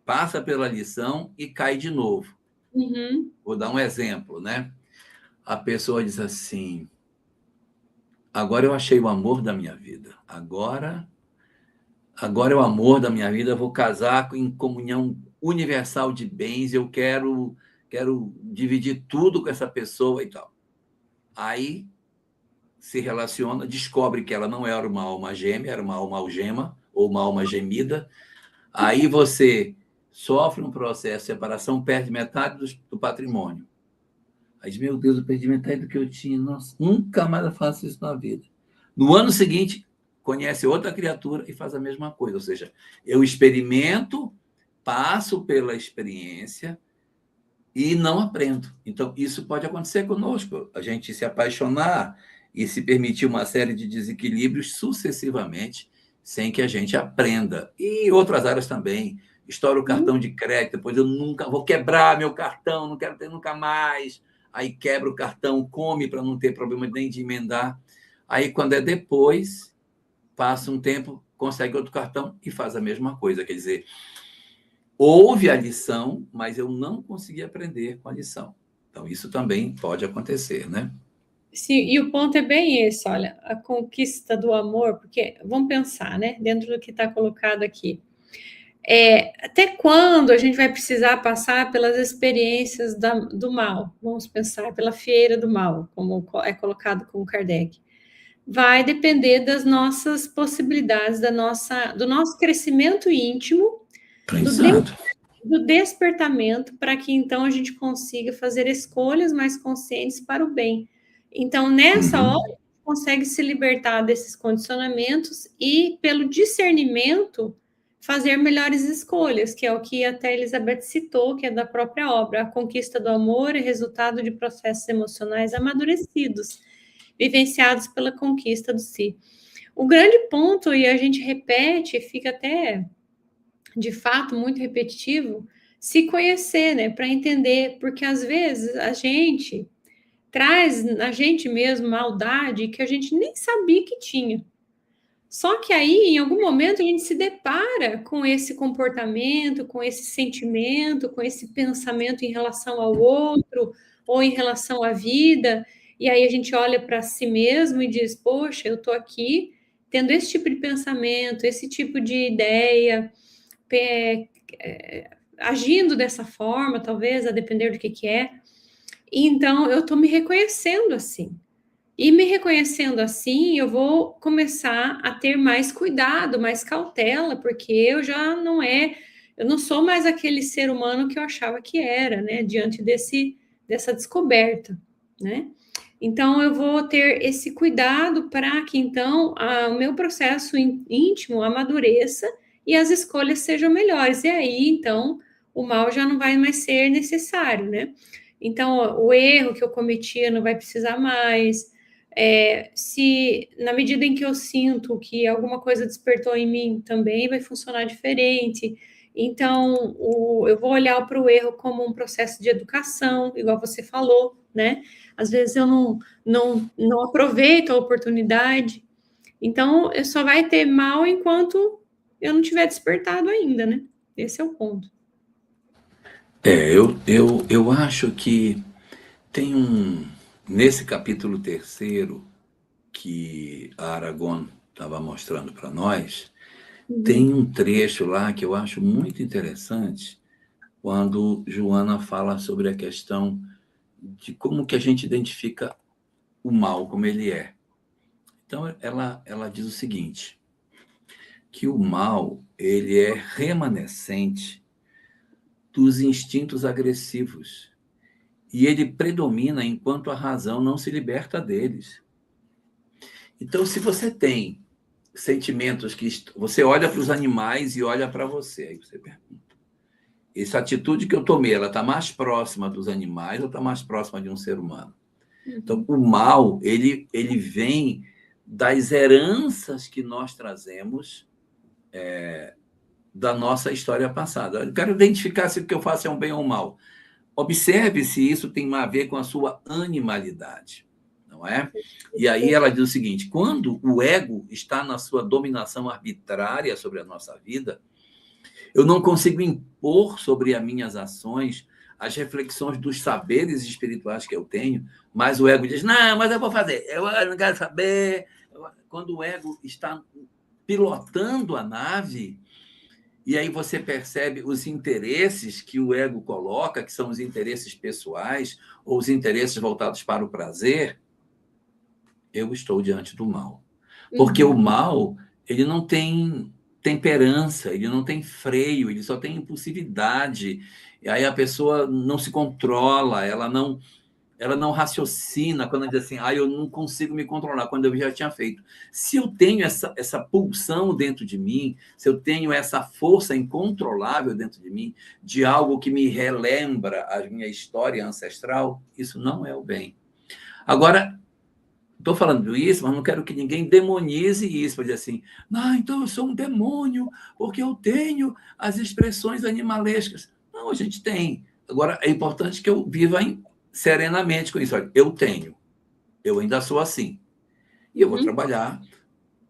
passa pela lição e cai de novo. Uhum, Vou dar um exemplo, né? A pessoa diz assim: agora eu achei o amor da minha vida. Agora é o amor da minha vida. Eu vou casar em comunhão universal de bens. Eu quero dividir tudo com essa pessoa e tal. Aí se relaciona, descobre que ela não era uma alma gêmea, era uma alma algema ou uma alma gemida. Aí você sofre um processo de separação, perde metade do patrimônio. Aí diz, meu Deus, eu perdi metade do que eu tinha. Nossa, nunca mais eu faço isso na vida. No ano seguinte, conhece outra criatura e faz a mesma coisa. Ou seja, eu experimento, passo pela experiência e não aprendo. Então, isso pode acontecer conosco. A gente se apaixonar e se permitir uma série de desequilíbrios sucessivamente, sem que a gente aprenda. E outras áreas também. Estoura o cartão de crédito, depois eu nunca vou quebrar meu cartão, não quero ter nunca mais. Aí quebra o cartão, come para não ter problema nem de emendar. Aí, quando é depois, passa um tempo, consegue outro cartão e faz a mesma coisa. Quer dizer, houve a lição, mas eu não consegui aprender com a lição. Então, isso também pode acontecer, né? sim, e o ponto é bem esse, olha, a conquista do amor, porque vamos pensar, né, dentro do que está colocado aqui. Até quando a gente vai precisar passar pelas experiências do mal? Vamos pensar pela feira do mal, como é colocado com Kardec. Vai depender das nossas possibilidades, do nosso crescimento íntimo, do, de- Aprendizado. do despertamento, para que então a gente consiga fazer escolhas mais conscientes para o bem. Então, nessa hora, Uhum. a gente consegue se libertar desses condicionamentos e, pelo discernimento, fazer melhores escolhas, que é o que até Elizabeth citou, que é da própria obra. A conquista do amor é resultado de processos emocionais amadurecidos, vivenciados pela conquista do si. O grande ponto, e a gente repete, fica até de fato muito repetitivo, se conhecer, né, para entender, porque às vezes a gente traz na gente mesmo maldade que a gente nem sabia que tinha. Só que aí, em algum momento, a gente se depara com esse comportamento, com esse sentimento, com esse pensamento em relação ao outro ou em relação à vida, e aí a gente olha para si mesmo e diz: poxa, eu estou aqui tendo esse tipo de pensamento, esse tipo de ideia, é, agindo dessa forma, talvez, a depender do que é. E então eu estou me reconhecendo assim. E me reconhecendo assim, eu vou começar a ter mais cuidado, mais cautela, porque eu não sou mais aquele ser humano que eu achava que era, né? Diante dessa descoberta, né? Então, eu vou ter esse cuidado para que, então, o meu processo íntimo amadureça e as escolhas sejam melhores. E aí, então, o mal já não vai mais ser necessário, né? Então, o erro que eu cometia não vai precisar mais. Se na medida em que eu sinto que alguma coisa despertou em mim, também vai funcionar diferente. Então, eu vou olhar para o erro como um processo de educação, igual você falou, né? Às vezes eu não aproveito a oportunidade. Então, eu só vai ter mal enquanto eu não tiver despertado ainda, né? Esse é o ponto. Eu acho que tem nesse capítulo terceiro, que a Aragon estava mostrando para nós, Uhum. tem um trecho lá que eu acho muito interessante, quando Joana fala sobre a questão de como que a gente identifica o mal, como ele é. Então, ela diz o seguinte, que o mal ele é remanescente dos instintos agressivos e ele predomina enquanto a razão não se liberta deles. Então, se você tem sentimentos que você olha para os animais e olha para você, aí você pergunta: essa atitude que eu tomei, ela está mais próxima dos animais ou está mais próxima de um ser humano? Então, Uhum. o mal ele vem das heranças que nós trazemos da nossa história passada. Eu quero identificar se o que eu faço é um bem ou um mal. Observe se isso tem a ver com a sua animalidade, não é? E aí ela diz o seguinte: quando o ego está na sua dominação arbitrária sobre a nossa vida, eu não consigo impor sobre as minhas ações as reflexões dos saberes espirituais que eu tenho, mas o ego diz: não, mas eu vou fazer, eu não quero saber. Quando o ego está pilotando a nave, e aí você percebe os interesses que o ego coloca, que são os interesses pessoais ou os interesses voltados para o prazer, eu estou diante do mal. Porque o Uhum. mal, ele não tem temperança, ele não tem freio, ele só tem impulsividade. E aí a pessoa não se controla, ela não raciocina quando ela diz assim: eu não consigo me controlar, quando eu já tinha feito. Se eu tenho essa pulsão dentro de mim, se eu tenho essa força incontrolável dentro de mim, de algo que me relembra a minha história ancestral, isso não é o bem. Agora, estou falando isso, mas não quero que ninguém demonize isso, para dizer assim: então eu sou um demônio, porque eu tenho as expressões animalescas. Não, a gente tem. Agora, é importante que eu viva serenamente com isso. Olha, eu tenho, eu ainda sou assim. E eu vou Uhum. trabalhar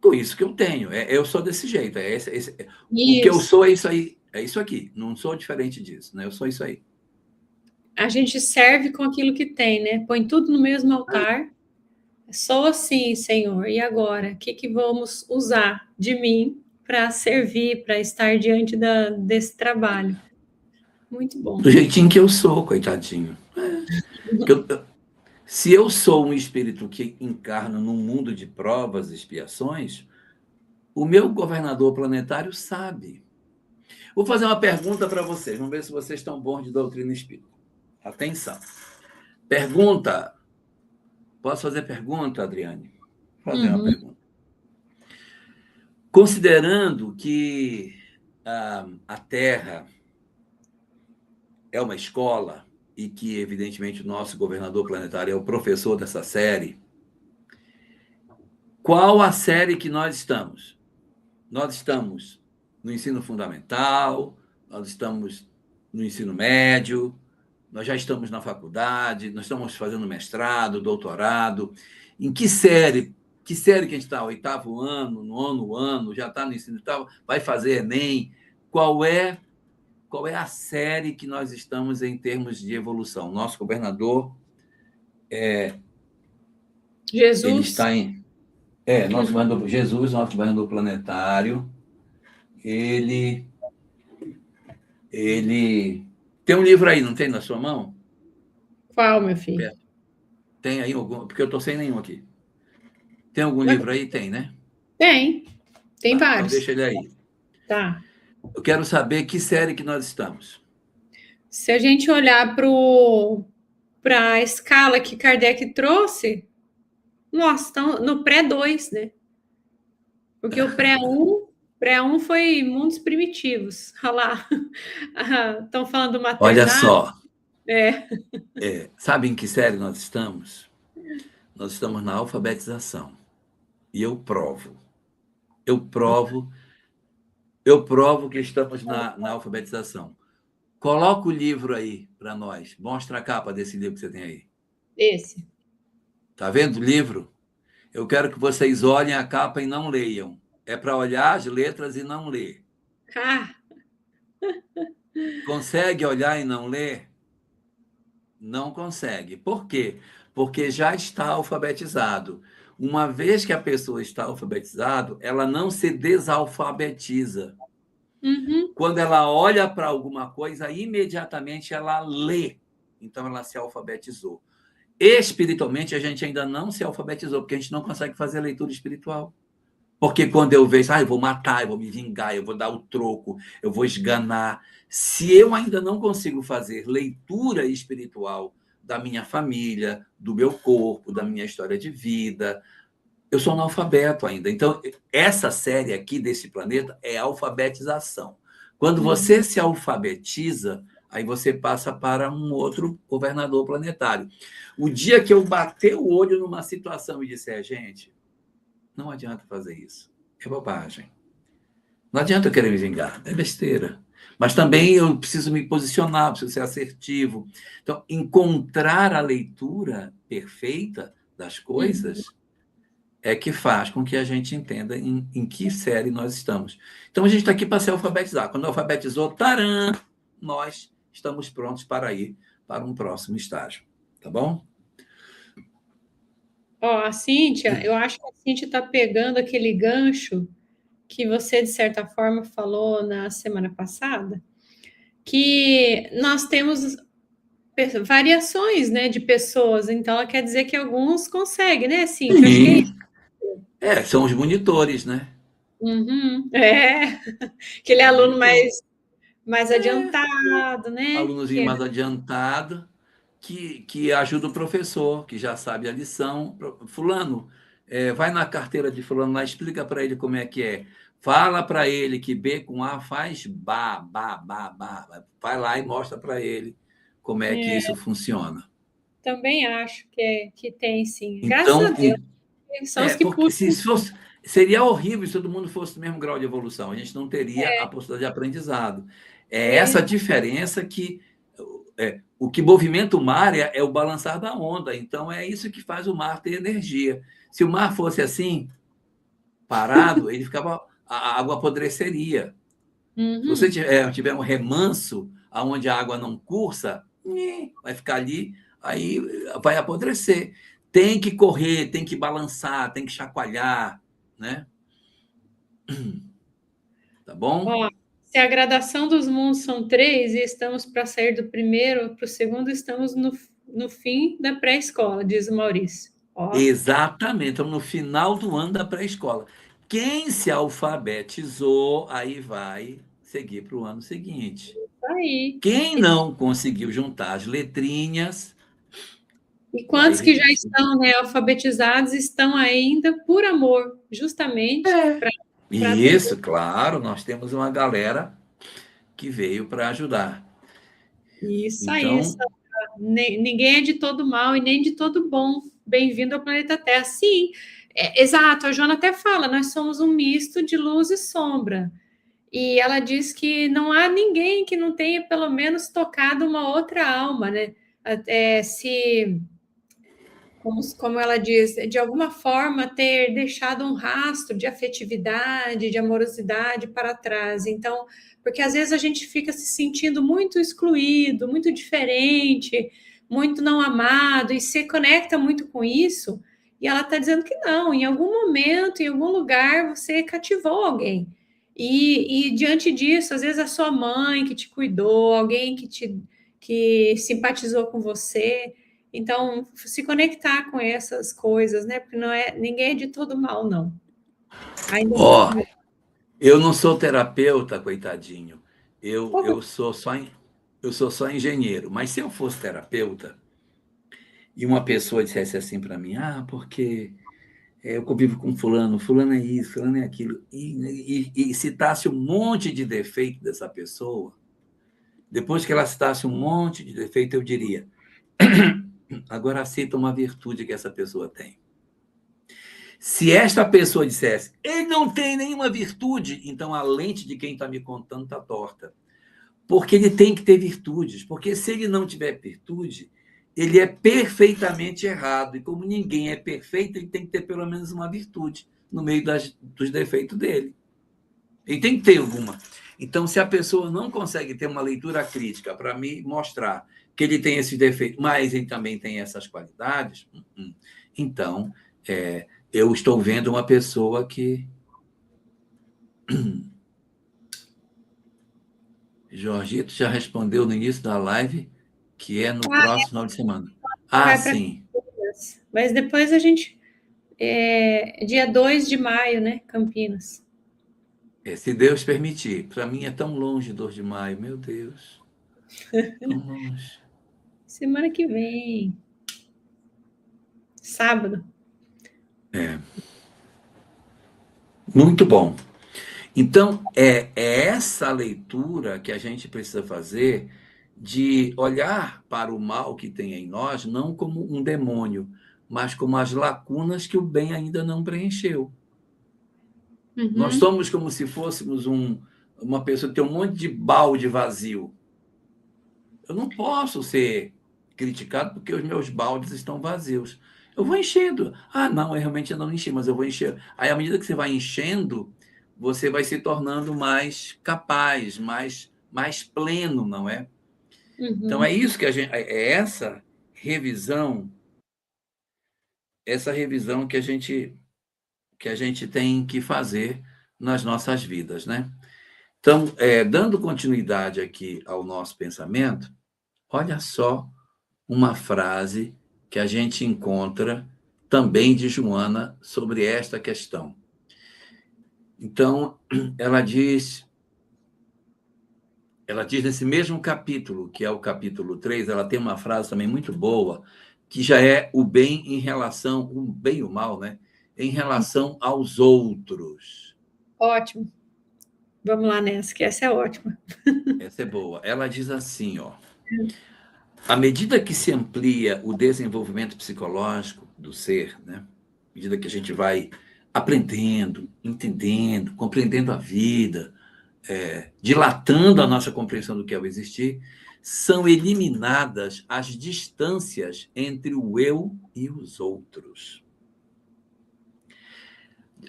com isso que eu tenho. Eu sou desse jeito. O que eu Isso. sou é isso aí. É isso aqui. Não sou diferente disso. Né? Eu sou isso aí. A gente serve com aquilo que tem, né? Põe tudo no mesmo altar. Sou assim, Senhor. E agora? O que que vamos usar de mim para servir, para estar diante desse trabalho? Muito bom. Do jeitinho que eu sou, coitadinho. Que eu, se eu sou um espírito que encarna num mundo de provas e expiações, o meu governador planetário sabe. Vou fazer uma pergunta para vocês. Vamos ver se vocês estão bons de doutrina espírita. Atenção. Pergunta. Posso fazer pergunta, Adriane? Vou fazer uma Uhum. pergunta. Considerando que a Terra é uma escola e que, evidentemente, o nosso governador planetário é o professor dessa série, qual a série que nós estamos? Nós estamos no ensino fundamental, nós estamos no ensino médio, nós já estamos na faculdade, nós estamos fazendo mestrado, doutorado. Em que série? Que série que a gente está? Oitavo ano, nono ano, já está no ensino tal, vai fazer Enem. Qual é a série que nós estamos em termos de evolução? Nosso governador, ele Jesus. está em... nosso governador Jesus, nosso governador planetário, ele tem um livro aí, não tem na sua mão? Qual, meu filho? Tem aí algum? Porque eu estou sem nenhum aqui. Tem algum livro aí? Tem, né? Tem Tá, então vários. deixa ele aí. Tá. Eu quero saber que série que nós estamos. Se a gente olhar para a escala que Kardec trouxe, nossa, estão no pré-2, né? Porque o pré-1 foi mundos primitivos. Olha lá. Estão falando do Olha maternário. só, É. sabe em que série nós estamos? Nós estamos na alfabetização. E eu provo que estamos na alfabetização. Coloca o livro aí para nós. Mostra a capa desse livro que você tem aí. Esse. Tá vendo o livro? Eu quero que vocês olhem a capa e não leiam. É para olhar as letras e não ler. Ah, Consegue olhar e não ler? Não consegue. Por quê? Porque já está alfabetizado. Uma vez que a pessoa está alfabetizada, ela não se desalfabetiza. uhum. Quando ela olha para alguma coisa, imediatamente ela lê. Então, ela se alfabetizou. Espiritualmente, a gente ainda não se alfabetizou, porque a gente não consegue fazer leitura espiritual. Porque quando eu vejo, eu vou matar, eu vou me vingar, eu vou dar o troco, eu vou esganar. Se eu ainda não consigo fazer leitura espiritual da minha família, do meu corpo, da minha história de vida, eu sou analfabeto ainda. Então, essa série aqui desse planeta é alfabetização. Quando você se alfabetiza, aí você passa para um outro governador planetário. O dia que eu bater o olho numa situação e disser, gente, não adianta fazer isso. É bobagem. Não adianta eu querer me vingar. É besteira. Mas também eu preciso me posicionar, preciso ser assertivo. Então, encontrar a leitura perfeita das coisas é que faz com que a gente entenda em que série nós estamos. Então, a gente está aqui para se alfabetizar. Quando alfabetizou, taram, nós estamos prontos para ir para um próximo estágio. Tá bom? Ó, a Cíntia, eu acho que a Cíntia está pegando aquele gancho que você, de certa forma, falou na semana passada, que nós temos variações, né, de pessoas. Então, ela quer dizer que alguns conseguem, né, Cíntia? Eu acho que é isso. Sim. São os monitores, né? Uhum, aquele aluno Monitor. mais adiantado, né? Alunozinho mais adiantado, que ajuda o professor, que já sabe a lição. Fulano, vai na carteira de fulano lá, explica para ele como é que é. Fala para ele que B com A faz ba, ba, ba, ba. Vai lá e mostra para ele como é que isso funciona. Também acho que tem, sim. Graças a Então, Deus. São os que porque puxam. se fosse, seria horrível se todo mundo fosse do mesmo grau de evolução. A gente não teria a possibilidade de aprendizado. É essa diferença que o que movimenta o mar é o balançar da onda. Então, é isso que faz o mar ter energia. Se o mar fosse assim, parado, ele ficava, a água apodreceria. Se você tiver um remanso onde a água não cursa, vai ficar ali, aí vai apodrecer. Tem que correr, tem que balançar, tem que chacoalhar, né? Tá bom? Ó, se a gradação dos mundos são 3 e estamos para sair do primeiro para o segundo, estamos no fim da pré-escola, diz o Maurício. Ó. Exatamente, estamos no final do ano da pré-escola. Quem se alfabetizou, aí vai seguir para o ano seguinte. Aí. Quem não conseguiu juntar as letrinhas, E vai quantos que já repetir. estão, né, alfabetizados estão ainda por amor, justamente para atender. Isso, claro, nós temos uma galera que veio para ajudar. Isso aí, Então, ninguém é de todo mal e nem de todo bom. Bem-vindo ao planeta Terra. Sim, exato. A Joana até fala, nós somos um misto de luz e sombra. E ela diz que não há ninguém que não tenha pelo menos tocado uma outra alma, né? Se, como ela diz, de alguma forma ter deixado um rastro de afetividade, de amorosidade para trás. Então, porque às vezes a gente fica se sentindo muito excluído, muito diferente, muito não amado, e se conecta muito com isso. E ela está dizendo que não, em algum momento, em algum lugar, você cativou alguém. E diante disso, às vezes a sua mãe que te cuidou, alguém que simpatizou com você. Então, se conectar com essas coisas, né? Porque ninguém é de todo mal, não. Ainda Ó, não. eu não sou terapeuta, coitadinho. Pô, Eu sou só engenheiro. Mas se eu fosse terapeuta e uma pessoa dissesse assim para mim, porque eu convivo com fulano, fulano é isso, fulano é aquilo, e citasse um monte de defeito dessa pessoa, depois que ela citasse um monte de defeito, eu diria, agora cita uma virtude que essa pessoa tem. Se esta pessoa dissesse, ele não tem nenhuma virtude, então a lente de quem está me contando está torta. Porque ele tem que ter virtudes. Porque se ele não tiver virtude, ele é perfeitamente errado. E como ninguém é perfeito, ele tem que ter pelo menos uma virtude no meio dos defeitos dele. Ele tem que ter alguma. Então, se a pessoa não consegue ter uma leitura crítica para me mostrar que ele tem esses defeitos, mas ele também tem essas qualidades, então, eu estou vendo uma pessoa que... Jorgito já respondeu no início da live que é no próximo final de semana. vai para Sim. Campinas. Mas depois a gente. Dia 2 de maio, né? Campinas. Se Deus permitir. Para mim é tão longe 2 de maio, meu Deus. Tão longe. Semana que vem. Sábado. Muito bom. Então, é essa leitura que a gente precisa fazer de olhar para o mal que tem em nós, não como um demônio, mas como as lacunas que o bem ainda não preencheu. Nós somos como se fôssemos uma pessoa que tem um monte de balde vazio. Eu não posso ser criticado porque os meus baldes estão vazios. Eu vou enchendo. Não, eu realmente não enchi, mas eu vou encher. Aí, à medida que você vai enchendo, você vai se tornando mais capaz, mais pleno, não é? Então, é isso que essa revisão que a gente tem que fazer nas nossas vidas, né? Então, dando continuidade aqui ao nosso pensamento, olha só uma frase que a gente encontra também de Joana sobre esta questão. Então, ela diz nesse mesmo capítulo, que é o capítulo 3, ela tem uma frase também muito boa, que já é o bem o bem e o mal, né? Em relação aos outros. Ótimo. Vamos lá nessa, que essa é ótima. Essa é boa. Ela diz assim, ó. À medida que se amplia o desenvolvimento psicológico do ser, né? À medida que a gente vai aprendendo, entendendo, compreendendo a vida, dilatando a nossa compreensão do que é o existir, são eliminadas as distâncias entre o eu e os outros.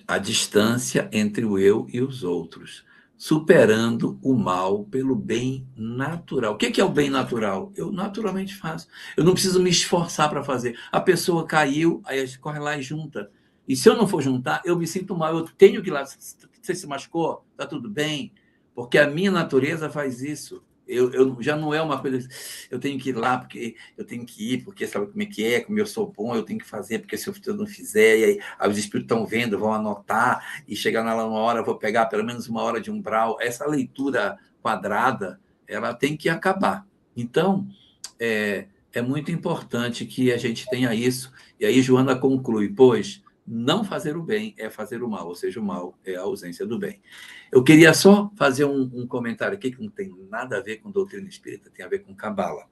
A distância entre o eu e os outros, superando o mal pelo bem natural. O que é o bem natural? Eu naturalmente faço. Eu não preciso me esforçar para fazer. A pessoa caiu, aí a gente corre lá e junta. E se eu não for juntar, eu me sinto mal. Eu tenho que ir lá. Você se machucou? Está tudo bem? Porque a minha natureza faz isso. Eu já não é uma coisa, eu tenho que ir lá porque eu tenho que ir, porque sabe como eu sou bom, eu tenho que fazer, porque se eu não fizer, e aí os espíritos estão vendo, vão anotar, e chegar lá uma hora, eu vou pegar pelo menos 1 hora de umbral. Essa leitura quadrada, ela tem que acabar. Então, é muito importante que a gente tenha isso. E aí Joana conclui, pois não fazer o bem é fazer o mal, ou seja, o mal é a ausência do bem. Eu queria só fazer um comentário aqui que não tem nada a ver com doutrina espírita, tem a ver com Cabala.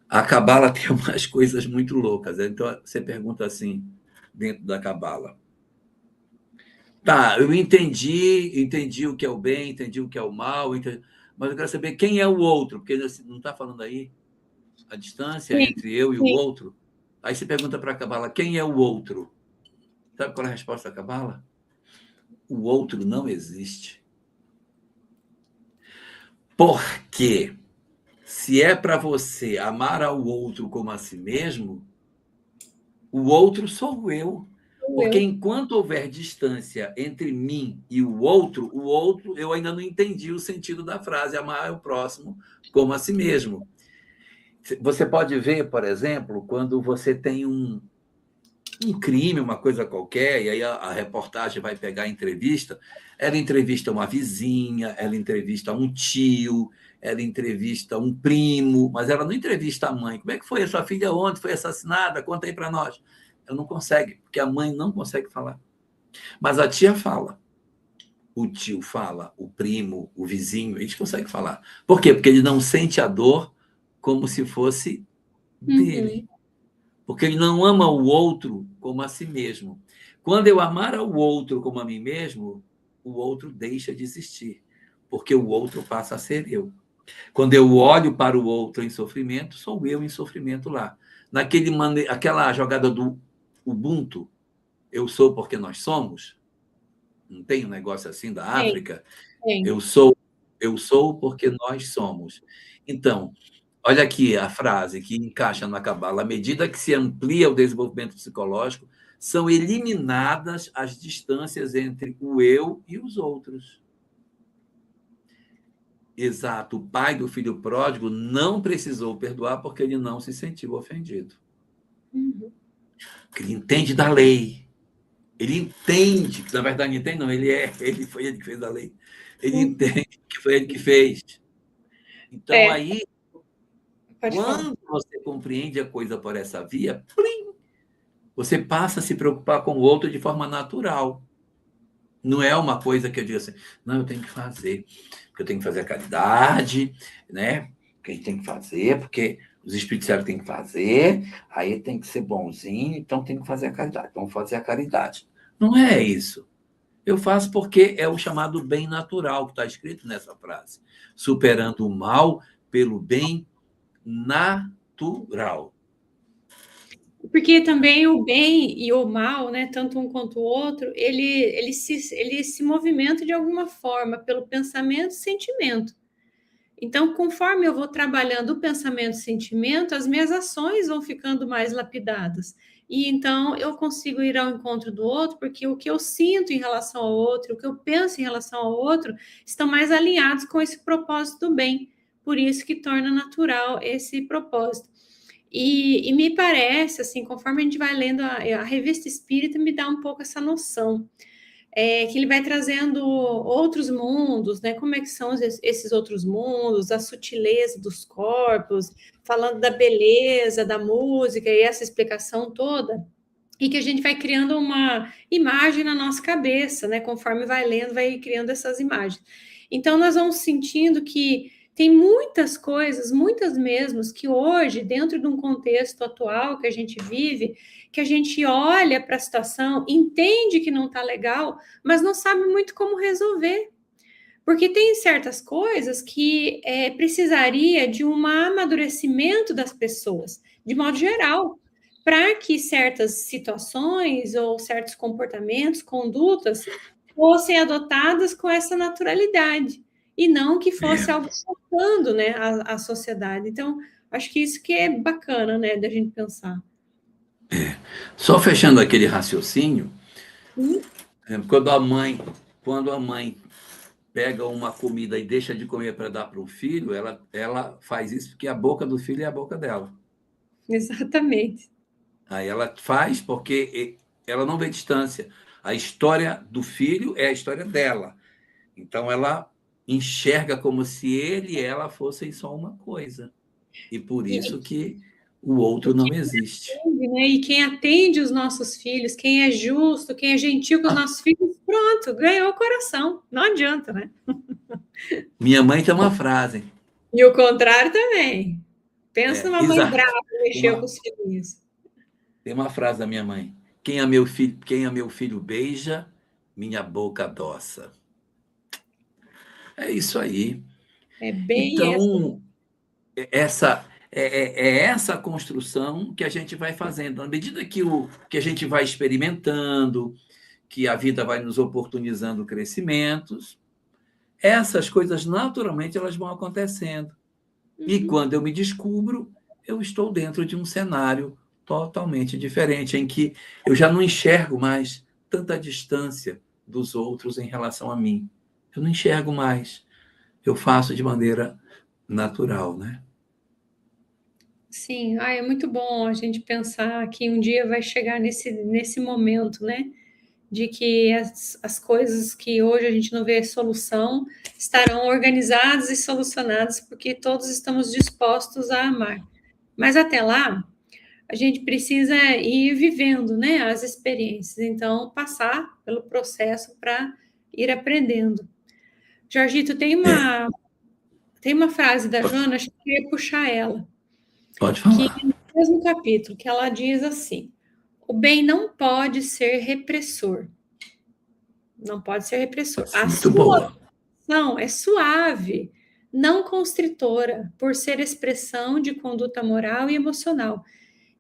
A Cabala tem umas coisas muito loucas. Então, você pergunta assim, dentro da Cabala. Tá, eu entendi o que é o bem, entendi o que é o mal, mas eu quero saber quem é o outro, porque não está falando aí a distância Sim, entre eu e o sim. outro. Aí você pergunta para a Cabala, quem é o outro? Sabe qual é a resposta da Cabala? O outro não existe. Porque se é para você amar ao outro como a si mesmo, o outro sou eu. Porque enquanto houver distância entre mim e o outro, eu ainda não entendi o sentido da frase amar o próximo como a si mesmo. Você pode ver, por exemplo, quando você tem um crime, uma coisa qualquer, e aí a reportagem vai pegar a entrevista, ela entrevista uma vizinha, ela entrevista um tio, ela entrevista um primo, mas ela não entrevista a mãe. Como é que foi? A sua filha ontem foi assassinada? Conta aí para nós. Ela não consegue, porque a mãe não consegue falar. Mas a tia fala, o tio fala, o primo, o vizinho, eles conseguem falar. Por quê? Porque ele não sente a dor como se fosse dele. Uhum. Porque ele não ama o outro como a si mesmo. Quando eu amar o outro como a mim mesmo, o outro deixa de existir, porque o outro passa a ser eu. Quando eu olho para o outro em sofrimento, sou eu em sofrimento lá. Aquela jogada do Ubuntu, eu sou porque nós somos, não tem um negócio assim da Tem, África? tem. Eu sou porque nós somos. Então, olha aqui a frase que encaixa na Cabala. À medida que se amplia o desenvolvimento psicológico, são eliminadas as distâncias entre o eu e os outros. Exato. O pai do filho pródigo não precisou perdoar porque ele não se sentiu ofendido. Uhum. Porque ele entende da lei. Ele entende, que na verdade não entende, não, ele foi ele que fez a lei. Ele Uhum. entende que foi ele que fez. Então, É, aí, pode falar. quando você compreende a coisa por essa via, plim, você passa a se preocupar com o outro de forma natural. Não é uma coisa que eu digo assim, não, eu tenho que fazer, porque eu tenho que fazer a caridade, né? Que a gente tem que fazer, porque os espíritos disseram que tem que fazer, aí tem que ser bonzinho, então tem que fazer a caridade. Vamos fazer a caridade. Não é isso. Eu faço porque é o chamado bem natural que está escrito nessa frase. Superando o mal pelo bem natural. Porque também o bem e o mal, né, tanto um quanto o outro, ele se movimenta de alguma forma pelo pensamento e sentimento. Então, conforme eu vou trabalhando o pensamento e sentimento, as minhas ações vão ficando mais lapidadas. E então eu consigo ir ao encontro do outro, porque o que eu sinto em relação ao outro, o que eu penso em relação ao outro, estão mais alinhados com esse propósito do bem. Por isso que torna natural esse propósito. E me parece, assim, conforme a gente vai lendo a revista espírita, me dá um pouco essa noção. Que ele vai trazendo outros mundos, né? Como é que são esses outros mundos, a sutileza dos corpos, falando da beleza da música e essa explicação toda, e que a gente vai criando uma imagem na nossa cabeça, né? Conforme vai lendo, vai criando essas imagens. Então, nós vamos sentindo que tem muitas coisas, muitas mesmas, que hoje, dentro de um contexto atual que a gente vive, que a gente olha para a situação, entende que não está legal, mas não sabe muito como resolver. Porque tem certas coisas que precisaria de um amadurecimento das pessoas, de modo geral, para que certas situações ou certos comportamentos, condutas, fossem adotadas com essa naturalidade, e não que fosse algo chocando, né, a sociedade. Então, acho que isso que é bacana, né, da gente pensar. Só fechando aquele raciocínio, Sim, quando a mãe pega uma comida e deixa de comer para dar para o filho, ela faz isso porque a boca do filho é a boca dela. exatamente. Aí ela faz porque ela não vê distância. A história do filho é a história dela. Então ela enxerga como se ele e ela fossem só uma coisa. E por E, isso que o outro não existe. né? E quem atende os nossos filhos, quem é justo, quem é gentil com os nossos filhos, pronto, ganhou o coração. Não adianta, né? Minha mãe tem uma frase. E o contrário também. Pensa numa mãe Exato. brava que Tem mexeu com uma, os filhinhos. tem uma frase da minha mãe. Quem a meu filho beija, minha boca adoça. É isso aí. É bem essa. Então, é essa construção que a gente vai fazendo. À medida que a gente vai experimentando, que a vida vai nos oportunizando crescimentos, essas coisas naturalmente elas vão acontecendo. E Uhum. quando eu me descubro, eu estou dentro de um cenário totalmente diferente, em que eu já não enxergo mais tanta distância dos outros em relação a mim. Eu não enxergo mais. Eu faço de maneira natural, né? Sim, é muito bom a gente pensar que um dia vai chegar nesse momento, né? De que as coisas que hoje a gente não vê solução estarão organizadas e solucionadas, porque todos estamos dispostos a amar. Mas até lá, a gente precisa ir vivendo, né, as experiências, então passar pelo processo para ir aprendendo. Jorgito, É, tem uma frase da Joana, acho que eu queria puxar ela, pode que falar. no mesmo capítulo, que ela diz assim: o bem não pode ser repressor, não pode ser repressor. A Muito sua boa. ação é suave, não constritora, por ser expressão de conduta moral e emocional.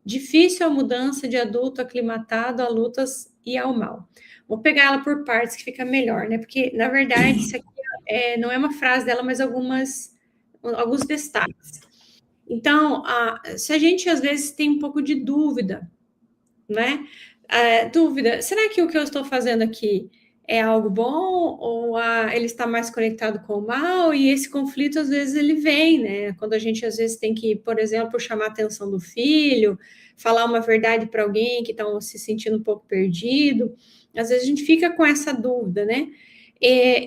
Difícil a mudança de adulto aclimatado a lutas e ao mal. Vou pegar ela por partes que fica melhor, né? Porque, na verdade, isso Sim. aqui não é uma frase dela, mas alguns destaques. Então, se a gente às vezes tem um pouco de dúvida, né? Dúvida, será que o que eu estou fazendo aqui é algo bom ou ele está mais conectado com o mal? E esse conflito às vezes ele vem, né? Quando a gente às vezes tem que, por exemplo, chamar a atenção do filho, falar uma verdade para alguém que está se sentindo um pouco perdido, às vezes a gente fica com essa dúvida, né?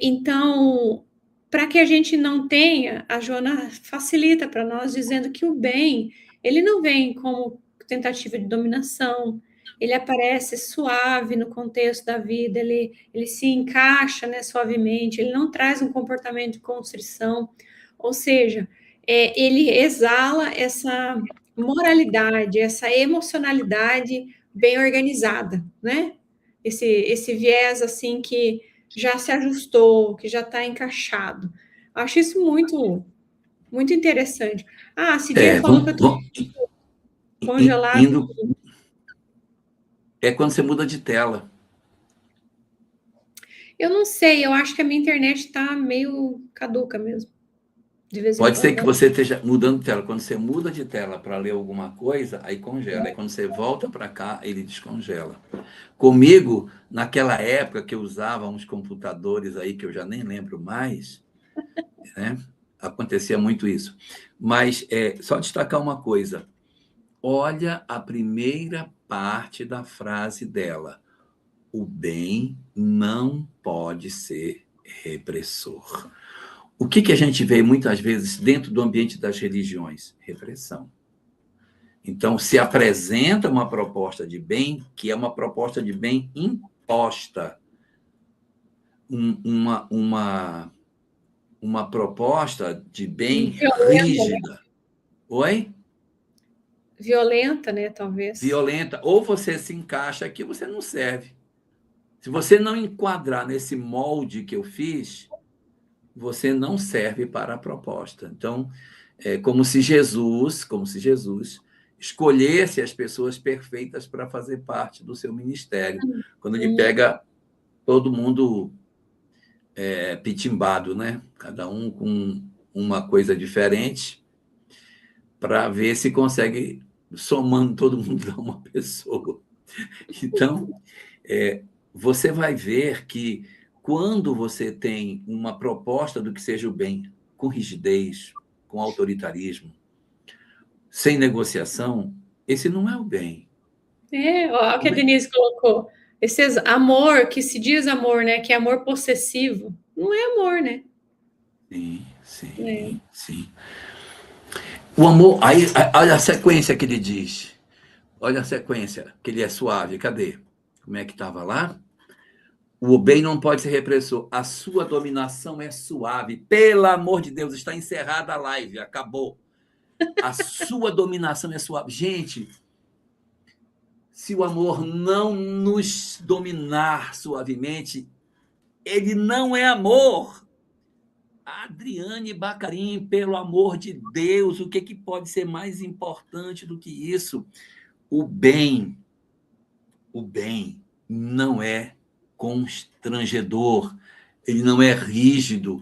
Então, para que a gente não tenha, a Joana facilita para nós dizendo que o bem ele não vem como tentativa de dominação, ele aparece suave no contexto da vida, ele se encaixa, né, suavemente, ele não traz um comportamento de constrição, ou seja, ele exala essa moralidade, essa emocionalidade bem organizada, né? Esse viés assim que já se ajustou, que já está encaixado. Acho isso muito interessante. A Cidinha falou que eu estou congelada. Indo, é quando você muda de tela. Eu não sei, eu acho que a minha internet está meio caduca mesmo. De vez em Pode ser que quando. você esteja mudando de tela. Quando você muda de tela para ler alguma coisa, aí congela. Aí quando você volta para cá, ele descongela. Comigo, naquela época que eu usava uns computadores aí que eu já nem lembro mais, né? Acontecia muito isso. Mas só destacar uma coisa. Olha a primeira parte da frase dela. O bem não pode ser repressor. O que a gente vê muitas vezes dentro do ambiente das religiões? Repressão. Então, se apresenta uma proposta de bem, que é uma proposta de bem imposta, uma proposta de bem Violenta, né? rígida. Oi? Violenta, né? Talvez. Violenta. Ou você se encaixa aqui, você não serve. Se você não enquadrar nesse molde que eu fiz, você não serve para a proposta. Então, é como se Jesus escolhesse as pessoas perfeitas para fazer parte do seu ministério. Quando ele pega todo mundo pitimbado, né? Cada um com uma coisa diferente, para ver se consegue, somando todo mundo, dar uma pessoa. Então, você vai ver que quando você tem uma proposta do que seja o bem, com rigidez, com autoritarismo, sem negociação, esse não é o bem. Ó, o que O a bem. Denise colocou. Esse amor, que se diz amor, né? Que é amor possessivo. Não é amor, né? Sim, É. sim, sim. O amor, aí, olha a sequência que ele diz. Olha a sequência, que ele é suave. Cadê? Como é que estava lá? O bem não pode ser repressor. A sua dominação é suave. Pelo amor de Deus, está encerrada a live. Acabou. A sua dominação é suave. Gente, se o amor não nos dominar suavemente, ele não é amor. Adriane Bacarim, pelo amor de Deus, o que pode ser mais importante do que isso? O bem não é constrangedor, ele não é rígido,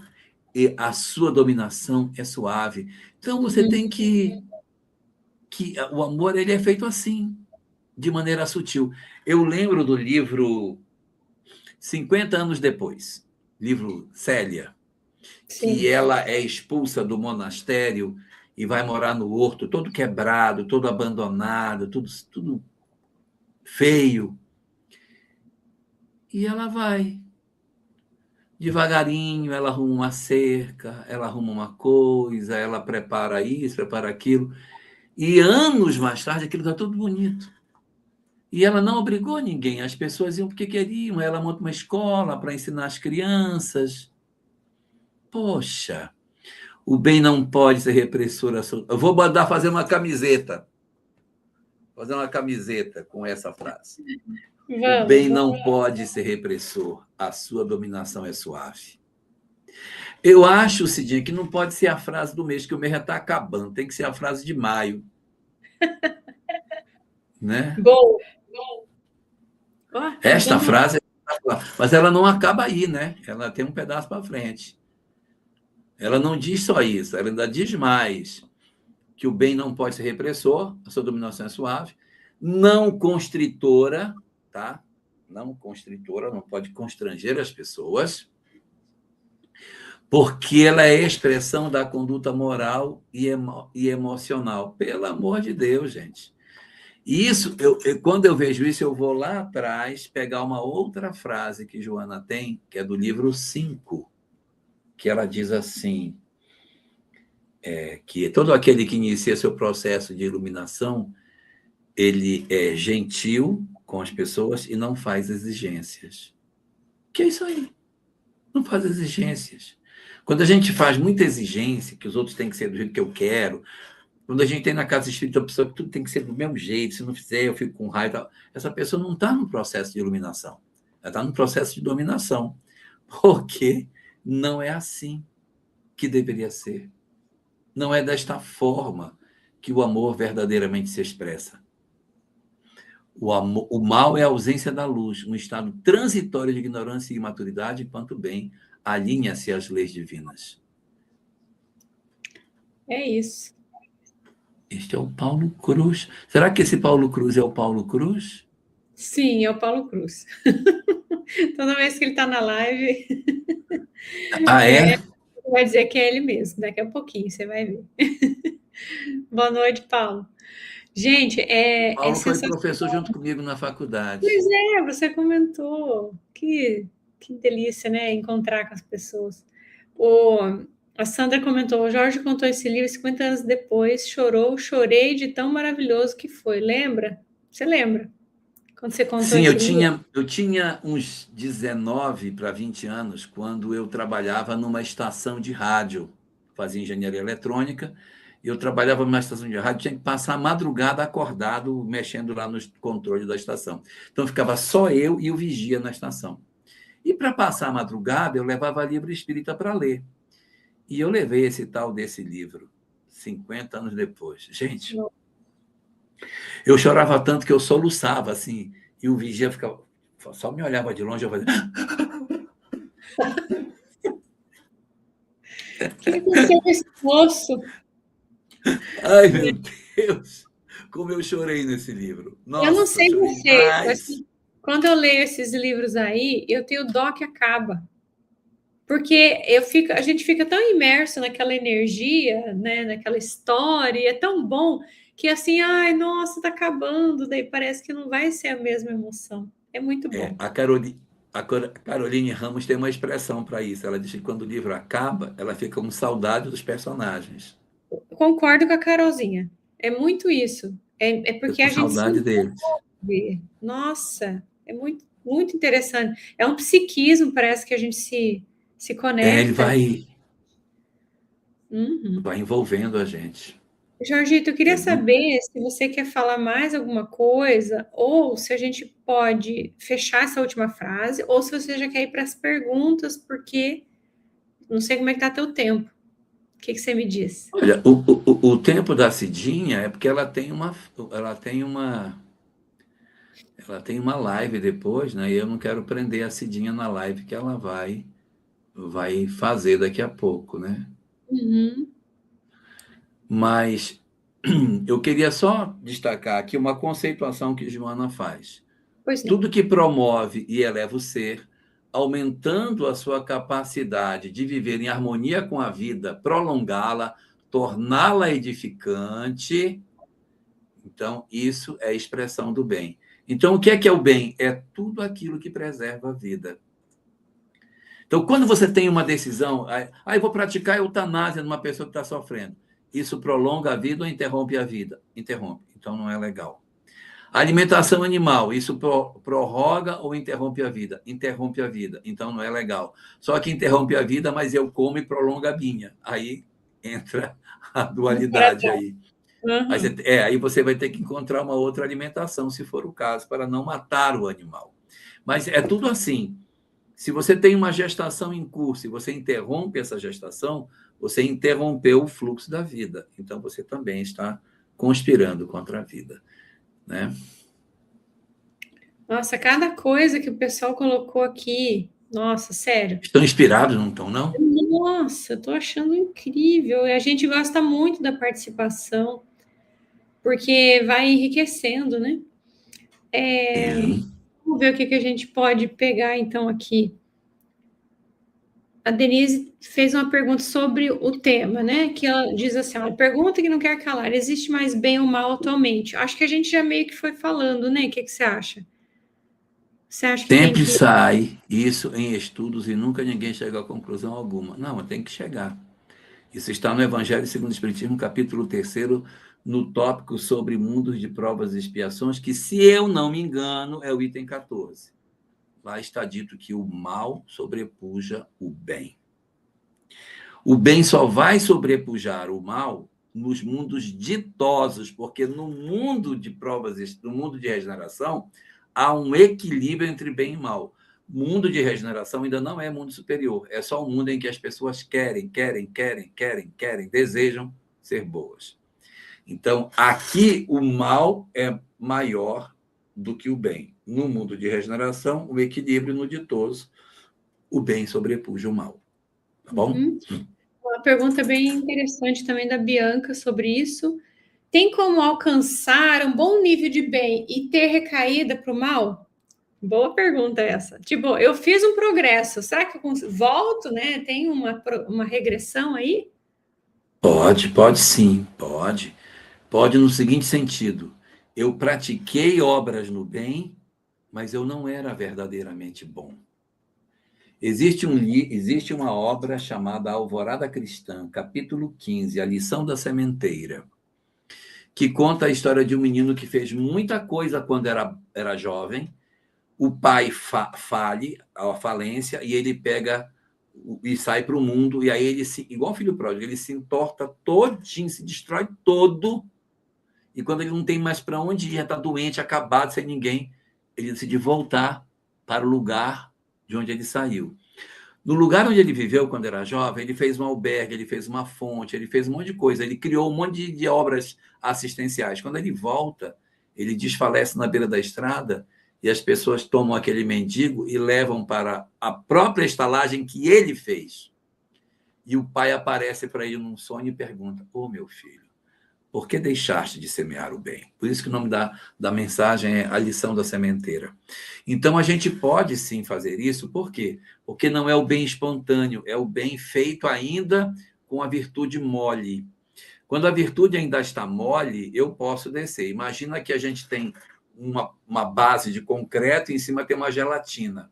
e a sua dominação é suave. Então você tem que o amor ele é feito assim, de maneira sutil. Eu lembro do livro 50 anos depois, livro Célia, que Sim. ela é expulsa do monastério e vai morar no horto, todo quebrado, todo abandonado, tudo feio. E ela vai. Devagarinho, ela arruma uma cerca, ela arruma uma coisa, ela prepara isso, prepara aquilo. E anos mais tarde, aquilo está tudo bonito. E ela não obrigou ninguém, as pessoas iam porque queriam. Ela monta uma escola para ensinar as crianças. Poxa, o bem não pode ser repressor. Eu vou mandar fazer uma camiseta. Fazer uma camiseta com essa frase. O bem não pode ser repressor. A sua dominação é suave. Eu acho, Cidinha, que não pode ser a frase do mês, que o mês já está acabando. Tem que ser a frase de maio. Né? Bom. Esta frase, mas ela não acaba aí, né? Ela tem um pedaço para frente. Ela não diz só isso, ela ainda diz mais, que o bem não pode ser repressor, a sua dominação é suave, não constritora, tá? Não constritora, não pode constranger as pessoas, porque ela é expressão da conduta moral e emocional. Pelo amor de Deus, gente. E isso, quando eu vejo isso, eu vou lá atrás pegar uma outra frase que Joana tem, que é do livro 5, que ela diz assim, que todo aquele que inicia seu processo de iluminação, ele é gentil com as pessoas e não faz exigências. Que é isso aí? Não faz exigências. Quando a gente faz muita exigência, que os outros têm que ser do jeito que eu quero, quando a gente tem na casa espírita a pessoa que tudo tem que ser do mesmo jeito, se não fizer eu fico com raiva, essa pessoa não está no processo de iluminação, ela está no processo de dominação, porque não é assim que deveria ser. Não é desta forma que o amor verdadeiramente se expressa. O mal é a ausência da luz, um estado transitório de ignorância e imaturidade, enquanto o bem alinha-se às leis divinas. É isso. Este é o Paulo Cruz. Será que esse Paulo Cruz é o Paulo Cruz? Sim, é o Paulo Cruz. Toda vez que ele está na live... Ah, é? Vai dizer que é ele mesmo, daqui a pouquinho, você vai ver. Boa noite, Paulo. Gente, Paulo foi professor junto comigo na faculdade. Pois é, você comentou. Que delícia, né? Encontrar com as pessoas. A Sandra comentou, o Jorge contou esse livro 50 anos depois, chorei de tão maravilhoso que foi. Lembra? Você lembra? Quando você contou Sim, esse livro? eu tinha uns 19 para 20 anos quando eu trabalhava numa estação de rádio, fazia engenharia eletrônica, e eu trabalhava numa estação de rádio, tinha que passar a madrugada acordado, mexendo lá nos controles da estação. Então, ficava só eu e o vigia na estação. E para passar a madrugada, eu levava livro espírita para ler. E eu levei esse tal desse livro, 50 anos depois. Gente, eu chorava tanto que eu soluçava, assim, e o vigia ficava, só me olhava de longe, eu fazia... Que aconteceu com esse moço? Ai, meu Deus! Como eu chorei nesse livro. Nossa, Eu não sei você, mas... quando eu leio esses livros aí, eu tenho dó que acaba. Porque a gente fica tão imerso naquela energia, né, naquela história, e é tão bom que assim, ai, nossa, tá acabando, daí parece que não vai ser a mesma emoção. É muito bom. A Caroline Ramos tem uma expressão para isso. Ela diz que quando o livro acaba, ela fica com saudade dos personagens. Eu concordo com a Carolzinha. É muito isso. É porque com a gente saudade deles. Nossa, é muito, muito interessante. É um psiquismo, parece que a gente se conecta. Ele vai envolvendo a gente. Jorgito, eu queria saber se você quer falar mais alguma coisa, ou se a gente pode fechar essa última frase, ou se você já quer ir para as perguntas, porque não sei como é que está teu tempo. O que você me diz? Olha, o tempo da Cidinha é porque ela tem uma live depois, né? E eu não quero prender a Cidinha na live que ela vai fazer daqui a pouco, né? Uhum. Mas eu queria só destacar aqui uma conceituação que Joana faz. Tudo que promove e eleva o ser, aumentando a sua capacidade de viver em harmonia com a vida, prolongá-la, torná-la edificante. Então, isso é a expressão do bem. Então, o que é o bem? É tudo aquilo que preserva a vida. Então, quando você tem uma decisão, eu vou praticar eutanásia numa pessoa que está sofrendo. Isso prolonga a vida ou interrompe a vida? Interrompe. Então, não é legal. Alimentação animal, isso prorroga ou interrompe a vida? Interrompe a vida. Então, não é legal. Só que interrompe a vida, mas eu como e prolonga a minha. Aí entra a dualidade aí. Mas, aí você vai ter que encontrar uma outra alimentação, se for o caso, para não matar o animal. Mas é tudo assim. Se você tem uma gestação em curso e você interrompe essa gestação, você interrompeu o fluxo da vida. Então, você também está conspirando contra a vida, né? Nossa, cada coisa que o pessoal colocou aqui, nossa, sério. Estão inspirados, não estão, não? Nossa, eu tô achando incrível. E a gente gosta muito da participação, porque vai enriquecendo, né? Vamos ver o que a gente pode pegar, então, aqui. A Denise fez uma pergunta sobre o tema, né? Que ela diz assim: uma pergunta que não quer calar: existe mais bem ou mal atualmente? Acho que a gente já meio que foi falando, né? O que você acha? Você acha que Sempre sai isso em estudos e nunca ninguém chega a conclusão alguma. Não, tem que chegar. Isso está no Evangelho segundo o Espiritismo, capítulo 3º, no tópico sobre mundos de provas e expiações, que, se eu não me engano, é o item 14. Lá está dito que o mal sobrepuja o bem. O bem só vai sobrepujar o mal nos mundos ditosos, porque no mundo de provas, no mundo de regeneração, há um equilíbrio entre bem e mal. Mundo de regeneração ainda não é mundo superior, é só um mundo em que as pessoas querem, desejam ser boas. Então, aqui o mal é maior do que o bem. No mundo de regeneração, o equilíbrio, no ditoso, o bem sobrepuja o mal. Tá bom? Uma pergunta bem interessante também da Bianca sobre isso. Tem como alcançar um bom nível de bem e ter recaída para o mal? Boa pergunta essa. Tipo, eu fiz um progresso, será que eu volto, né? Tem uma regressão aí? Pode sim, pode. Pode no seguinte sentido: eu pratiquei obras no bem, mas eu não era verdadeiramente bom. Existe uma obra chamada Alvorada Cristã, capítulo 15, A Lição da Sementeira, que conta a história de um menino que fez muita coisa quando era jovem. O pai fale, a falência, e ele pega e sai para o mundo, e aí ele, igual o filho pródigo, ele se entorta todinho, se destrói todo, e quando ele não tem mais para onde ir, já está doente, acabado, sem ninguém, ele decide voltar para o lugar de onde ele saiu. No lugar onde ele viveu quando era jovem, ele fez um albergue, ele fez uma fonte, ele fez um monte de coisa, ele criou um monte de obras assistenciais. Quando ele volta, ele desfalece na beira da estrada, e as pessoas tomam aquele mendigo e levam para a própria estalagem que ele fez. E o pai aparece para ele num sonho e pergunta: ô meu filho, por que deixaste de semear o bem? Por isso que o nome da mensagem é A Lição da Sementeira. Então, a gente pode sim fazer isso. Por quê? Porque não é o bem espontâneo, é o bem feito ainda com a virtude mole. Quando a virtude ainda está mole, eu posso descer. Imagina que a gente tem uma base de concreto e em cima tem uma gelatina.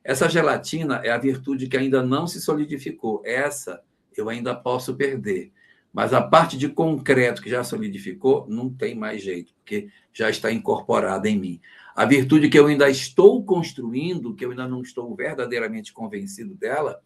Essa gelatina é a virtude que ainda não se solidificou. Essa eu ainda posso perder. Mas a parte de concreto que já solidificou, não tem mais jeito, porque já está incorporada em mim. A virtude que eu ainda estou construindo, que eu ainda não estou verdadeiramente convencido dela,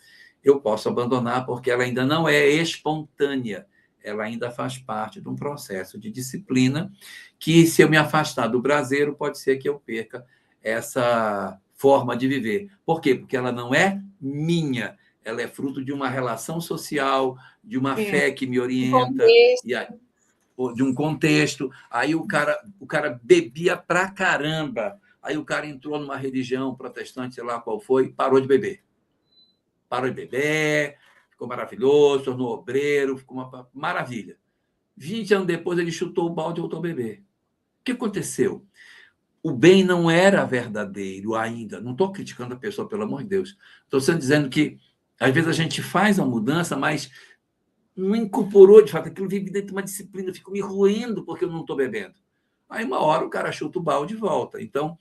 eu posso abandonar, porque ela ainda não é espontânea. Ela ainda faz parte de um processo de disciplina que, se eu me afastar do braseiro, pode ser que eu perca essa forma de viver. Por quê? Porque ela não é minha. Ela é fruto de uma relação social, de uma fé que me orienta, e aí, de um contexto. Aí o cara bebia pra caramba. Aí o cara entrou numa religião protestante, sei lá qual foi, parou de beber. Parou de beber, ficou maravilhoso, tornou obreiro, ficou uma maravilha. 20 anos depois, ele chutou o balde e voltou a beber. O que aconteceu? O bem não era verdadeiro ainda. Não estou criticando a pessoa, pelo amor de Deus. Estou dizendo que, às vezes, a gente faz a mudança, mas não incorporou, de fato, aquilo vive dentro de uma disciplina, eu fico me roendo porque eu não estou bebendo. Aí, uma hora, o cara chuta o balde de volta. Então,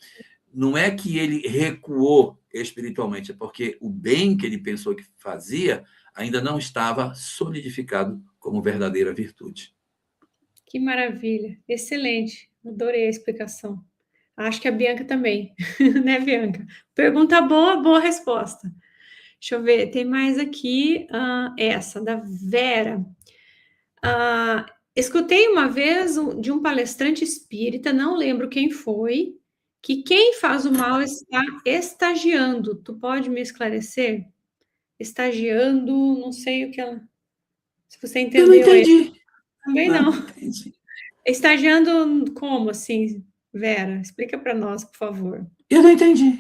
não é que ele recuou espiritualmente, é porque o bem que ele pensou que fazia ainda não estava solidificado como verdadeira virtude. Que maravilha, excelente, adorei a explicação. Acho que a Bianca também, né, Bianca? Pergunta boa, boa resposta. Deixa eu ver, tem mais aqui, essa, da Vera. Escutei uma vez de um palestrante espírita, não lembro quem foi, que quem faz o mal está estagiando. Tu pode me esclarecer? Estagiando, não sei o que ela. Se você Eu não entendeu aí. entendi. Também Não, não. não entendi. Estagiando como assim, Vera? Explica para nós, por favor. Eu não entendi.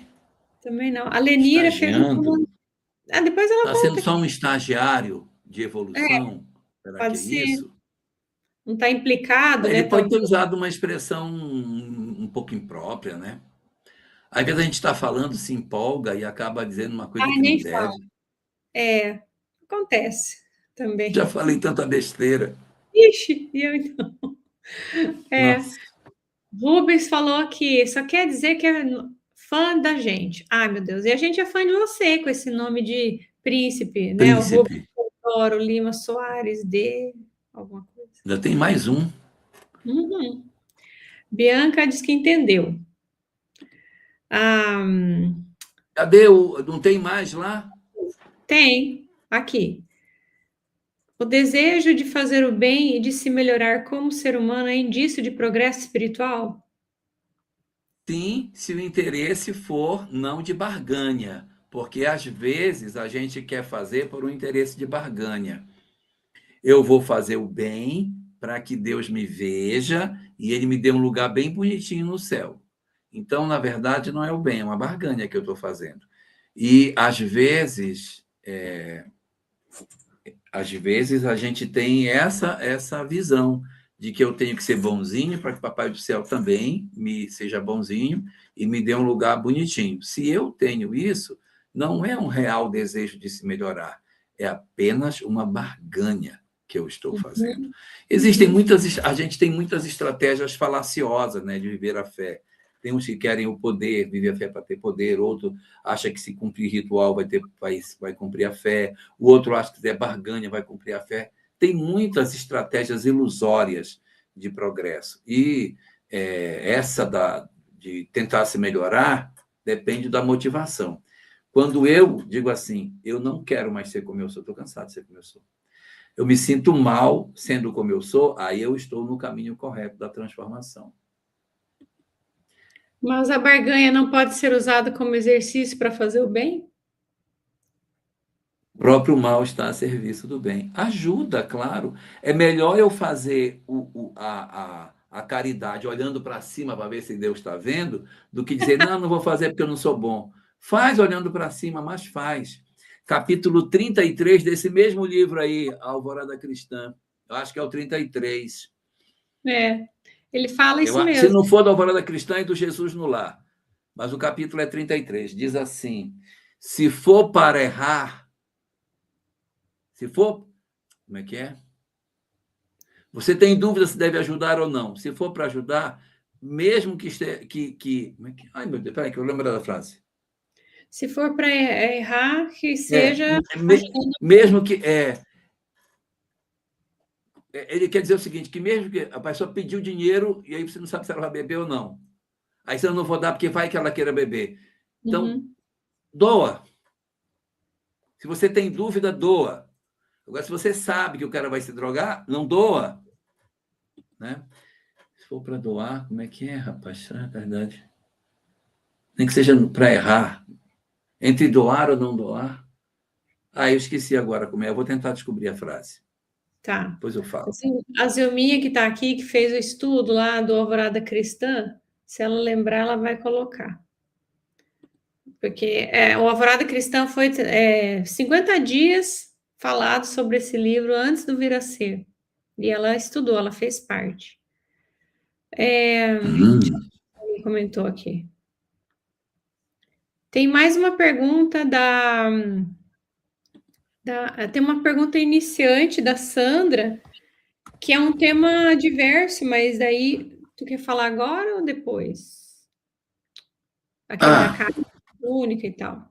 Também não. A Lenira Estagiando. perguntou. Depois ela Está sendo conta só aqui. um estagiário de É, evolução? Será que pode é ser. isso? Não está implicado, né? Ele pode ter Talvez. usado uma expressão um pouco imprópria, né? Às vezes a gente está falando, se empolga e acaba dizendo uma coisa Ai, que não nem fala. deve. Acontece Já também. falei tanta besteira. Ixi, e eu então. É. Nossa, Rubens falou aqui, só quer dizer que é fã da gente. Ai, meu Deus. E a gente é fã de você com esse nome de príncipe, né? O Rubens príncipe. Teodoro Lima Soares de alguma coisa. Ainda tem mais um. Uhum. Bianca diz que entendeu. Ah, Cadê o. Não tem mais lá? tem, aqui. O desejo de fazer o bem e de se melhorar como ser humano é indício de progresso espiritual? Sim, se o interesse for não de barganha. Porque às vezes a gente quer fazer por um interesse de barganha. Eu vou fazer o bem para que Deus me veja e ele me dê um lugar bem bonitinho no céu. Então, na verdade, não é o bem, é uma barganha que eu estou fazendo. E às vezes a gente tem essa visão de que eu tenho que ser bonzinho para que o Papai do Céu também me seja bonzinho e me dê um lugar bonitinho. Se eu tenho isso, não é um real desejo de se melhorar, é apenas uma barganha que eu estou fazendo. Uhum, Existem uhum. muitas, a gente tem muitas estratégias falaciosas, né, de viver a fé. Tem uns que querem o poder, viver a fé para ter poder, outro acha que se cumprir ritual vai cumprir a fé, o outro acha que der barganha vai cumprir a fé. Tem muitas estratégias ilusórias de progresso. E de tentar se melhorar depende da motivação. Quando eu digo assim, eu não quero mais ser como eu sou, estou cansado de ser como eu sou. Eu me sinto mal sendo como eu sou, aí eu estou no caminho correto da transformação. Mas a barganha não pode ser usada como exercício para fazer o bem? O próprio mal está a serviço do bem. Ajuda, claro. É melhor eu fazer a caridade olhando para cima para ver se Deus está vendo, do que dizer, não, não vou fazer porque eu não sou bom. Faz olhando para cima, mas faz. Capítulo 33 desse mesmo livro aí, A Alvorada Cristã. Eu acho que é o 33. É, ele fala Eu, isso se mesmo. não for da Alvorada Cristã, é do Jesus no Lar. Mas o capítulo é 33. Diz assim: se for para errar, se for. Como é que é? Você tem dúvida se deve ajudar ou não. Se for para ajudar, mesmo que esteja. Como é que... Ai, meu Deus, peraí, que eu lembro da frase. Se for para errar, que É, seja ajudando. mesmo que. Ele quer dizer o seguinte: que mesmo que a pessoa pediu dinheiro e aí você não sabe se ela vai beber ou não. Aí você não vou dar porque vai que ela queira beber. Então, Uhum. doa. Se você tem dúvida, doa. Agora, se você sabe que o cara vai se drogar, não doa. Né? Se for para doar, como é que é, rapaz? É verdade. Nem que seja para errar. Entre doar ou não doar. Ah, eu esqueci agora como é. Eu vou tentar descobrir a frase. Tá. Depois eu falo. Assim, a Zelminha que está aqui, que fez o estudo lá do Alvorada Cristã, se ela lembrar, ela vai colocar. Porque o Alvorada Cristã foi 50 dias falado sobre esse livro antes do Vir a Ser. E ela estudou, ela fez parte. Hum. Ele comentou aqui. Tem mais uma pergunta Tem uma pergunta iniciante da Sandra, que é um tema diverso, mas daí tu quer falar agora ou depois? Aquele da casa única e tal.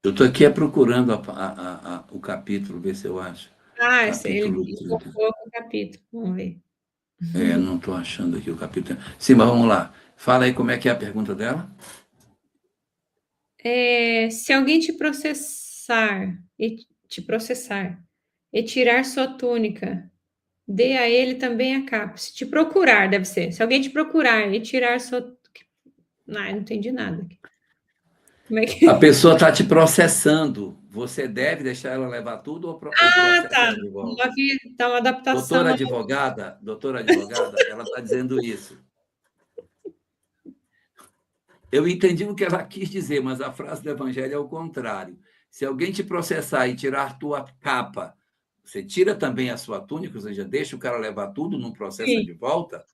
Eu estou aqui procurando o capítulo, ver se eu acho. Ele Capítulo 30. colocou o capítulo, vamos ver. Não estou achando aqui o capítulo. Sim, mas vamos lá. Fala aí como é que é a pergunta dela. Se alguém te processar e tirar sua túnica, dê a ele também a capa. Se te procurar, deve ser. Se alguém te procurar e tirar sua... Não entendi nada. Como é que... A pessoa está te processando. Você deve deixar ela levar tudo ou processa tá. ela de volta? Tá uma adaptação. Doutora advogada, ela está dizendo isso. Eu entendi o que ela quis dizer, mas a frase do Evangelho é o contrário. Se alguém te processar e tirar tua capa, você tira também a sua túnica, ou seja, deixa o cara levar tudo, não processa Sim. de volta?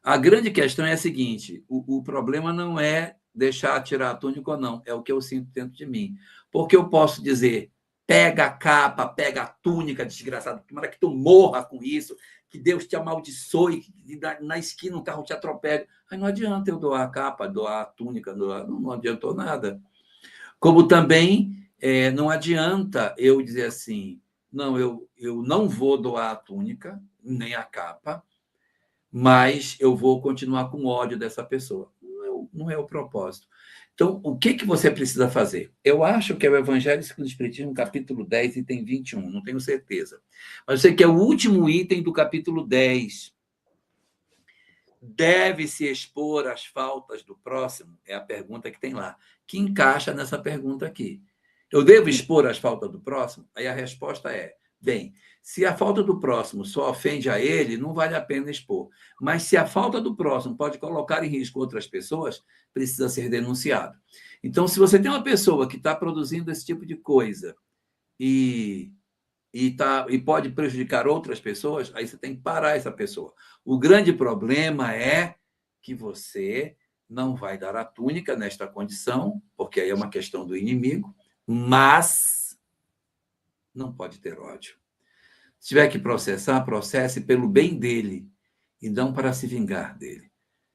A grande questão é a seguinte: o problema não é deixar tirar a túnica ou não, é o que eu sinto dentro de mim. Porque eu posso dizer, pega a capa, pega a túnica, desgraçado, tomara que tu morra com isso, que Deus te amaldiçoe, que na esquina um carro te atropele. Aí não adianta eu doar a capa, doar a túnica, não adiantou nada. Como também não adianta eu dizer assim, não, eu não vou doar a túnica, nem a capa, mas eu vou continuar com ódio dessa pessoa. Não é o propósito. Então, o que você precisa fazer? Eu acho que é o Evangelho segundo o Espiritismo, capítulo 10, item 21, não tenho certeza. Mas eu sei que é o último item do capítulo 10. Deve-se expor as faltas do próximo? É a pergunta que tem lá, que encaixa nessa pergunta aqui. Eu devo expor as faltas do próximo? Aí a resposta é, bem, se a falta do próximo só ofende a ele, não vale a pena expor. Mas se a falta do próximo pode colocar em risco outras pessoas, precisa ser denunciado. Então, se você tem uma pessoa que está produzindo esse tipo de coisa e pode prejudicar outras pessoas, aí você tem que parar essa pessoa. O grande problema é que você não vai dar a túnica nesta condição, porque aí é uma questão do inimigo, mas não pode ter ódio. Se tiver que processar, processe pelo bem dele e não para se vingar dele.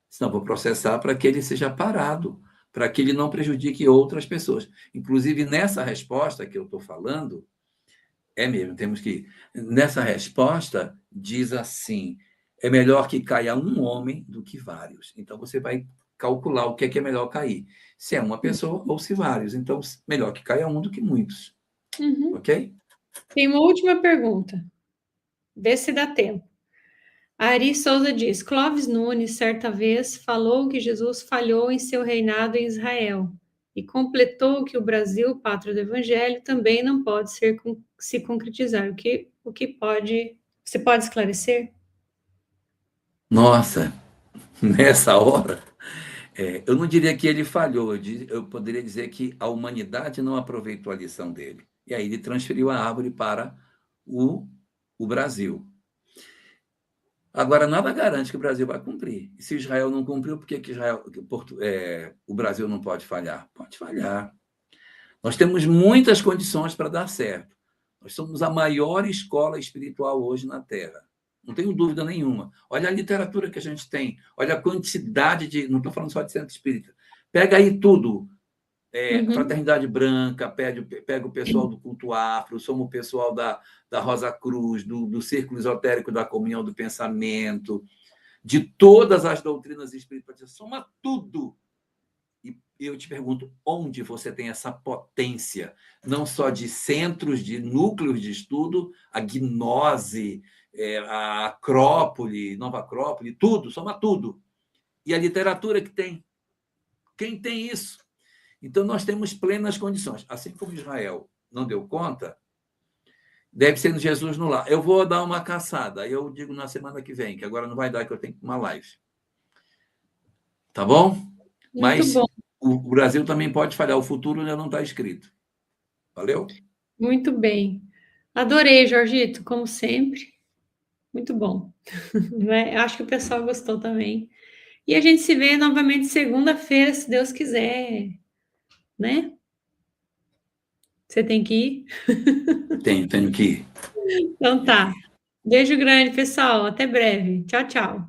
Senão, vou processar para que ele seja parado, para que ele não prejudique outras pessoas. Inclusive, nessa resposta que eu estou falando, mesmo, temos que... Nessa resposta, diz assim, é melhor que caia um homem do que vários. Então, você vai calcular o que é melhor cair. Se é uma pessoa ou se vários. Então, melhor que caia um do que muitos. Uhum. Ok? Tem uma última pergunta. Vê se dá tempo. A Ari Souza diz, Clóvis Nunes, certa vez, falou que Jesus falhou em seu reinado em Israel e completou que o Brasil, pátria do Evangelho, também não pode se concretizar. O que pode... Você pode esclarecer? Nossa, nessa hora, eu não diria que ele falhou, eu poderia dizer que a humanidade não aproveitou a lição dele. E aí ele transferiu a árvore para o Brasil. Agora, nada garante que o Brasil vai cumprir. E se Israel não cumpriu, por que o Brasil não pode falhar? Pode falhar. Nós temos muitas condições para dar certo. Nós somos a maior escola espiritual hoje na Terra. Não tenho dúvida nenhuma. Olha a literatura que a gente tem. Olha a quantidade de... Não estou falando só de centro espírita. Pega aí tudo. Fraternidade Branca, pega o pessoal do culto afro, somos o pessoal da Rosa Cruz, do Círculo Esotérico da Comunhão do Pensamento, de todas as doutrinas espíritas, soma tudo. E eu te pergunto, onde você tem essa potência, não só de centros, de núcleos de estudo, a Gnose, a Acrópole, Nova Acrópole, tudo, soma tudo. E a literatura que tem? Quem tem isso? Então, nós temos plenas condições. Assim como Israel não deu conta, deve ser no Jesus no lar. Eu vou dar uma caçada, aí eu digo na semana que vem, que agora não vai dar, que eu tenho uma live. Tá bom? Mas bom. O Brasil também pode falhar, o futuro ainda não está escrito. Valeu? Muito bem. Adorei, Jorgito, como sempre. Muito bom. Acho que o pessoal gostou também. E a gente se vê novamente segunda-feira, se Deus quiser, né? Você tem que ir? Tenho que ir. Então tá. Beijo grande, pessoal. Até breve. Tchau, tchau.